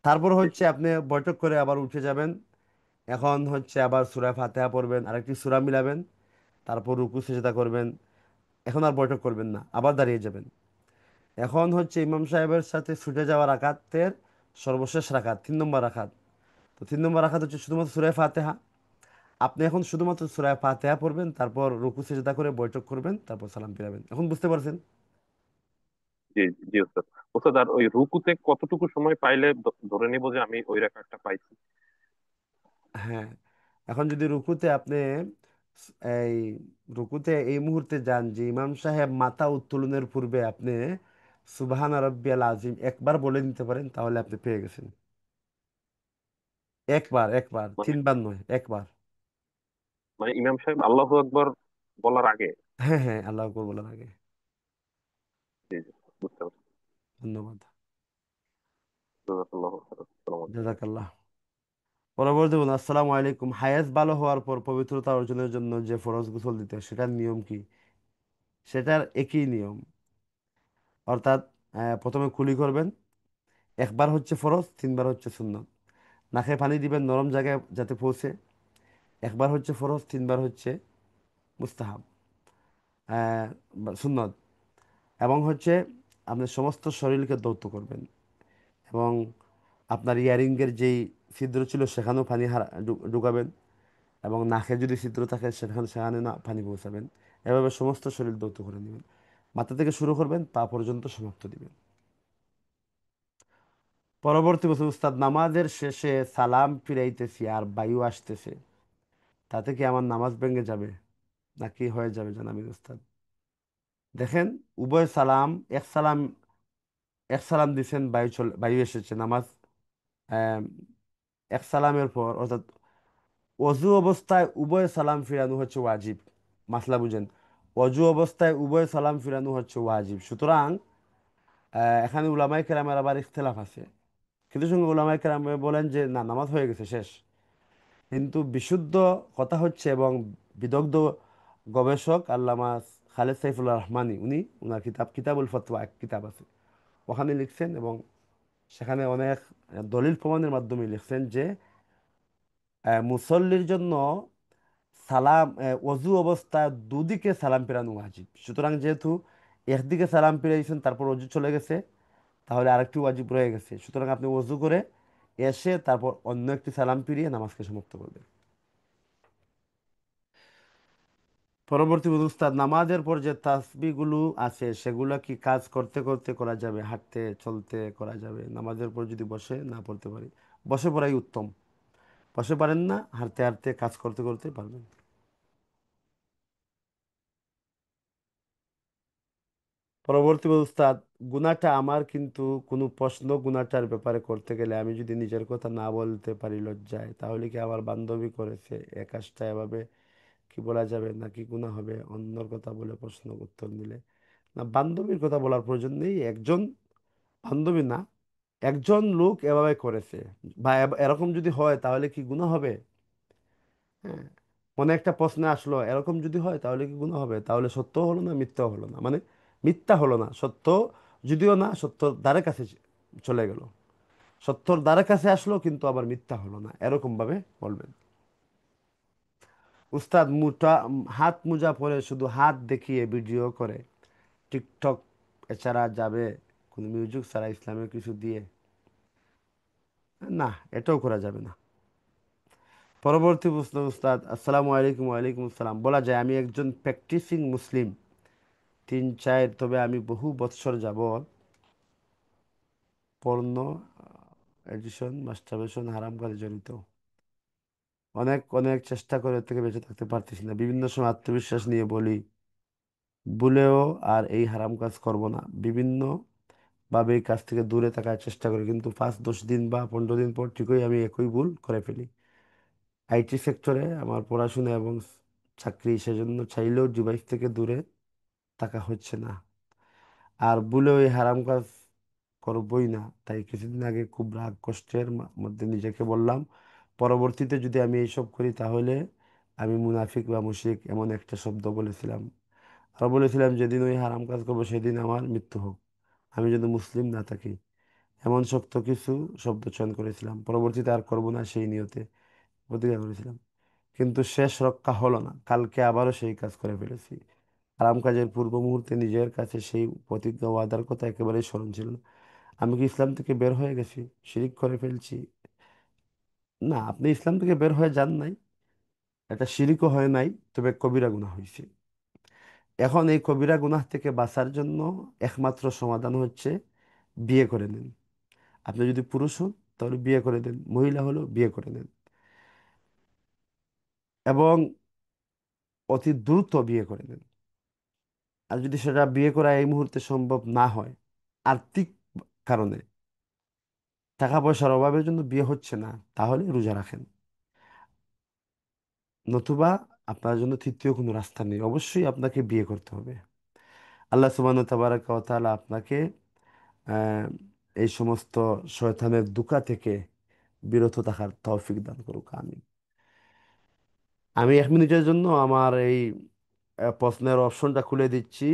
তারপর জি হচ্ছে আপনি বৈঠক করে আবার উঠে যাবেন। এখন হচ্ছে আবার সূরা ফাতিহা পড়বেন, আরেকটি সূরা মিলাবেন, তারপর রুকু সিজদা করবেন। এখন আর বৈঠক করবেন না, আবার দাঁড়িয়ে যাবেন। এখন হচ্ছে ইমাম সাহেবের সাথে ছুটে যাওয়া রাকাতের সর্বশেষ রাকাত, 3 নম্বর রাকাত। তো 3 নম্বর রাকাত হচ্ছে শুধুমাত্র সূরা ফাতিহা। আপনি এখন শুধুমাত্র সূরা ফাতিহা পড়বেন, তারপর রুকু সিজদা করে বৈঠক করবেন, তারপর সালাম ফিরাবেন। এখন বুঝতে পারছেন? জি। জি ওস্তাদ। ওস্তাদ আর ওই রুকুতে কতটুকু সময় পাইলে ধরে নিব যে আমি ওই রেখাটা পাইছি? হ্যাঁ, এখন যদি রুকুতে আপনি এই রুকুতে এই মুহূর্তে যান যে ইমাম সাহেব মাথা উত্তোলনের পূর্বে আপনি সুবহান রাব্বিয়াল আজিম একবার বলে নিতে পারেন, তাহলে আপনি পেয়ে গেছেন। একবার, একবার, মানে 3 বার নয়, একবার। মানে ইমাম সাহেব আল্লাহু আকবার বলার আগে? হ্যাঁ হ্যাঁ, আল্লাহ আকবর বলার আগে। জি জি, বুঝতে পারছি। ধন্যবাদ। জাযাকাল্লাহু খাইরান। আসসালামু আলাইকুম। জাজাকাল্লাহ। পরবর্তী বলুন, আসসালামু আলাইকুম। হায়েস ভালো হওয়ার পর পবিত্রতা অর্জনের জন্য যে ফরজ গোসল দিতে হয়, সেটার নিয়ম কি? সেটার একই নিয়ম। অর্থাৎ প্রথমে কুলি করবেন, একবার হচ্ছে ফরজ, 3 বার হচ্ছে সুন্নত। নাকে পানি দিবেন নরম জায়গায় যাতে পৌঁছে। একবার হচ্ছে ফরজ, 3 বার হচ্ছে মুস্তাহাব, সুন্নত। এবং হচ্ছে আপনি সমস্ত শরীরকে ধৌত করবেন, এবং আপনার ইয়ারিংয়ের যেই ছিদ্র ছিল সেখানেও পানি ঢুকাবেন, এবং নাকে যদি ছিদ্র থাকে সেখানে না পানি পৌঁছাবেন। এভাবে সমস্ত শরীর ধৌত করে নেবেন। মাথা থেকে শুরু করবেন, পা পর্যন্ত সমাপ্ত দিবেন। পরবর্তী বছর উস্তাদ, নামাজের শেষে সালাম ফিরাইতেছি আর বায়ু আসতেছে, তাতে কি আমার নামাজ ভেঙে যাবে নাকি হয়ে যাবে জানাবেন উস্তাদ। দেখেন, উভয় সালাম, এক সালাম, এক সালাম দিছেন, বায়ু এসেছে, নামাজ আহ, এক সালামের পর অর্থাৎ অজু অবস্থায় উভয় সালাম ফিরানো হচ্ছে ওয়াজিব। মাসলা বুঝেন, অজু অবস্থায় উভয় সালাম ফিরানো হচ্ছে ওয়াজিব। সুতরাং এখানে উলামায়ে কেরামের আবার ইখতিলাফ আছে। কিন্তু সঙ্গে উলামায়ে কেরাম বলেন যে না, নামাজ হয়ে গেছে, শেষ। কিন্তু বিশুদ্ধ কথা হচ্ছে, এবং বিদগ্ধ গবেষক আল্লামা খালেদ সাইফুল্লাহ রহমানী, উনি উনার কিতাবুল ফতোয়া এক কিতাব আছে, ওখানে লিখছেন, এবং সেখানে অনেক দলিল প্রমাণের মাধ্যমে লিখছেন যে মুসল্লির জন্য সালাম, অজু অবস্থায় দুদিকে সালাম ফেরানো ওয়াজিব। সুতরাং যেহেতু একদিকে সালাম ফিরাইছেন তারপর অজু চলে গেছে, তাহলে আরেকটি ওয়াজিব রয়ে গেছে। সুতরাং আপনি অজু করে এসে তারপর অন্য একটি সালাম ফিরিয়ে নামাজকে সমাপ্ত করবেন। পরবর্তী উস্তাদ, নামাজের পর যে তাসবিহগুলো আছে সেগুলো কি কাজ করতে করতে করা যাবে, হাঁটতে চলতে করা যাবে? নামাজের পর যদি বসে না পড়তে পারি, বসে পড়াই উত্তম। বসে পারেন না, হাঁটতে হাঁটতে কাজ করতে করতে পারবেন। পরবর্তী উস্তাদ, গুনাহটা আমার, কিন্তু কোনো প্রশ্ন গুনাহটার ব্যাপারে করতে গেলে আমি যদি নিজের কথা না বলতে পারি লজ্জায়, তাহলে কি আমার বান্ধবী করেছে এ কাজটা, এভাবে কি বলা যাবে নাকি গুনাহ হবে অন্যর কথা বলে প্রশ্ন উত্তর দিলে? না, বান্ধবীর কথা বলার প্রয়োজন নেই। একজন বান্ধবী না, একজন লোক এভাবে করেছে, বা এরকম যদি হয় তাহলে কি গুনাহ হবে? হ্যাঁ, মনে একটা প্রশ্ন আসলো, এরকম যদি হয় তাহলে কি গুনাহ হবে? তাহলে সত্য হলো না, মিথ্যা হলো না, মানে মিথ্যা হলো না, সত্য যদিও না, সত্যর দ্বারে কাছে চলে গেল, সত্যর দ্বারে কাছে আসলো কিন্তু আবার মিথ্যা হলো না, এরকম ভাবে বলবেন। উস্তাদ, হাত মোজা পরে শুধু হাত দেখিয়ে ভিডিও করে টিকটক, এছাড়া যাবে কোনো মিউজিক ছাড়া ইসলামের কিছু দিয়ে? না, এটাও করা যাবে না। পরবর্তী প্রশ্ন উস্তাদ, আসসালামু আলাইকুম। ওয়ালাইকুম আসসালাম। বলা যায় আমি একজন প্র্যাকটিসিং মুসলিম, তিন চার, তবে আমি বহু বৎসর যাবৎ পর্ন, এডিশন, মাস্টারবেশন, হারাম কাজে জড়িত। অনেক অনেক চেষ্টা করে এর থেকে বেঁচে থাকতে পারতেছি না। বিভিন্ন সময় আত্মবিশ্বাস নিয়ে বলি, ভুলেও আর এই হারাম কাজ করব না, বিভিন্ন ভাবে এই কাজ থেকে দূরে থাকার চেষ্টা করি, কিন্তু 5-10 দিন বা 15 দিন পর ঠিকই আমি একই ভুল করে ফেলি। আইটি সেক্টরে আমার পড়াশোনা এবং চাকরি, সেজন্য চাইলেও ডিভাইস থেকে দূরে থাকা হচ্ছে না। আর ভুলেও এই হারাম কাজ করবই না, তাই কিছুদিন আগে খুব রাগ কষ্টের মধ্যে নিজেকে বললাম, পরবর্তীতে যদি আমি এইসব করি তাহলে আমি মুনাফিক বা মুশরিক, এমন একটা শব্দ বলেছিলাম। আর বলেছিলাম যেদিন ওই হারাম কাজ করবো সেদিন আমার মৃত্যু হোক, আমি যদি মুসলিম না থাকি, এমন শক্ত কিছু শব্দ চয়ন করেছিলাম। পরবর্তীতে আর করবো না সেই নিয়তে প্রতিজ্ঞা করেছিলাম, কিন্তু শেষ রক্ষা হলো না, কালকে আবারও সেই কাজ করে ফেলেছি। হারাম কাজের পূর্ব মুহূর্তে নিজের কাছে সেই প্রতিজ্ঞা ওয়াদার কথা একেবারেই স্মরণ ছিল না। আমি কি ইসলাম থেকে বের হয়ে গেছি, শিরিক করে ফেলছি? না, আপনি ইসলাম থেকে বের হয়ে যান নাই, এটা শিরিকও হয় নাই, তবে কবিরা গুনাহ হয়েছে। এখন এই কবিরা গুনাহ থেকে বাঁচার জন্য একমাত্র সমাধান হচ্ছে বিয়ে করে নেন। আপনি যদি পুরুষ হন তাহলে বিয়ে করে দেন, মহিলা হলেও বিয়ে করে নেন, এবং অতি দ্রুত বিয়ে করে নেন। আর যদি সেটা বিয়ে করা এই মুহূর্তে সম্ভব না হয়, আর্থিক কারণে, টাকা পয়সার অভাবের জন্য বিয়ে হচ্ছে না, তাহলে রোজা রাখেন। নতুবা আপনার জন্য তৃতীয় কোনো রাস্তা নেই, অবশ্যই আপনাকে বিয়ে করতে হবে। আল্লাহ সুবহানাহু তাবারাকা ওয়া তাআলা আপনাকে আহ, এই সমস্ত শয়তানের দুকা থেকে বিরত থাকার তৌফিক দান করুক, আমিন। আমি 1 মিনিটের জন্য আমার এই প্রশ্নের অপশনটা খুলে দিচ্ছি,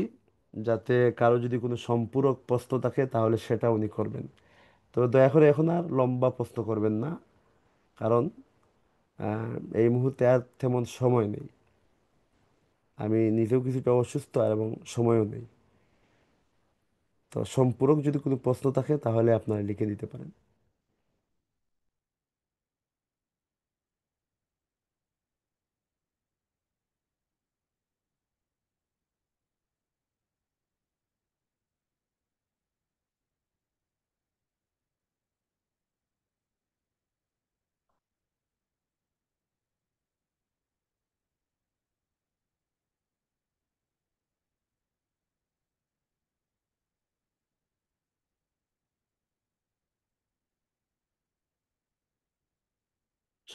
যাতে কারো যদি কোনো সম্পূরক প্রশ্ন থাকে তাহলে সেটা উনি করবেন। তবে দয়া করে এখন আর লম্বা প্রশ্ন করবেন না, কারণ এই মুহূর্তে আর তেমন সময় নেই। আমি নিজেও কিছুটা অসুস্থ আর এবং সময়ও নেই। তো সম্পূরক যদি কোনো প্রশ্ন থাকে তাহলে আপনারা লিখে দিতে পারেন।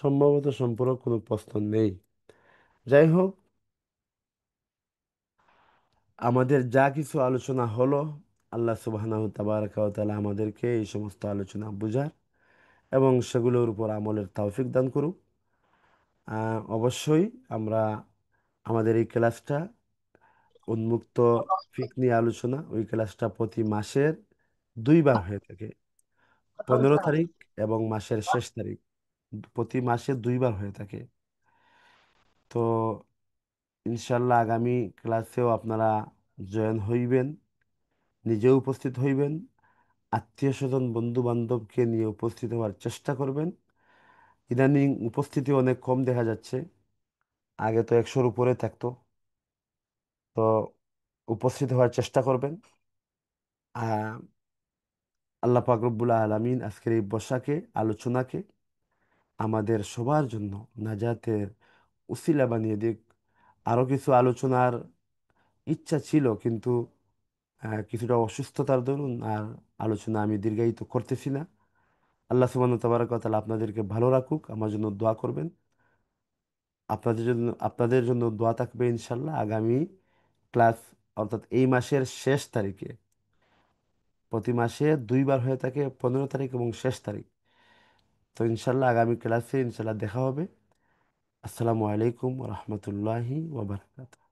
সম্ভবত সম্পর্ক কোনো প্রশ্ন নেই। যাই হোক, আমাদের যা কিছু আলোচনা হলো, আল্লাহ সুবহানাহু তাবারাকা ওয়া তাআলা আমাদেরকে এই সমস্ত আলোচনা বুঝার এবং সেগুলোর উপর আমলের তৌফিক দান করুক। অবশ্যই আমরা আমাদের এই ক্লাসটা উন্মুক্ত ফিক নিয়ে আলোচনা, ওই ক্লাসটা প্রতি মাসের 2বার হয়ে থাকে, 15 তারিখ এবং মাসের শেষ তারিখ। প্রতি মাসে 2বার হয়ে থাকে। তো ইনশাল্লাহ আগামী ক্লাসেও আপনারা জয়েন হইবেন, নিজেও উপস্থিত হইবেন, আত্মীয় স্বজন বন্ধু বান্ধবকে নিয়ে উপস্থিত হওয়ার চেষ্টা করবেন। ইদানিং উপস্থিতি অনেক কম দেখা যাচ্ছে, আগে তো 100-র উপরে থাকতো। তো উপস্থিত হওয়ার চেষ্টা করবেন। আহ আল্লাহ পাক রব্বুল আলামিন আজকের এই বসাকে, আলোচনাকে আমাদের সবার জন্য নাজাতের উসিলা বানিয়ে দিক। আরো কিছু আলোচনার ইচ্ছা ছিল, কিন্তু কিছুটা অসুস্থতার দরুন আর আলোচনা আমি দীর্ঘায়িত করতেছি না। আল্লাহ সুবহানাহু তাবারাকা ওয়া তাআলা আপনাদেরকে ভালো রাখুক। আমার জন্য দোয়া করবেন। আপনাদের জন্য দোয়া থাকবে ইনশাল্লাহ। আগামী ক্লাস, অর্থাৎ এই মাসের শেষ তারিখে, প্রতি মাসে 2বার হয়ে থাকে, 15 তারিখ এবং শেষ তারিখ। তো ইনশাল্লাহ আগামী ক্লাসে ইনশাল্লাহ দেখা হবে। আসসালামু আলাইকুম ওয়া রাহমাতুল্লাহি ওয়া বারাকাতুহু।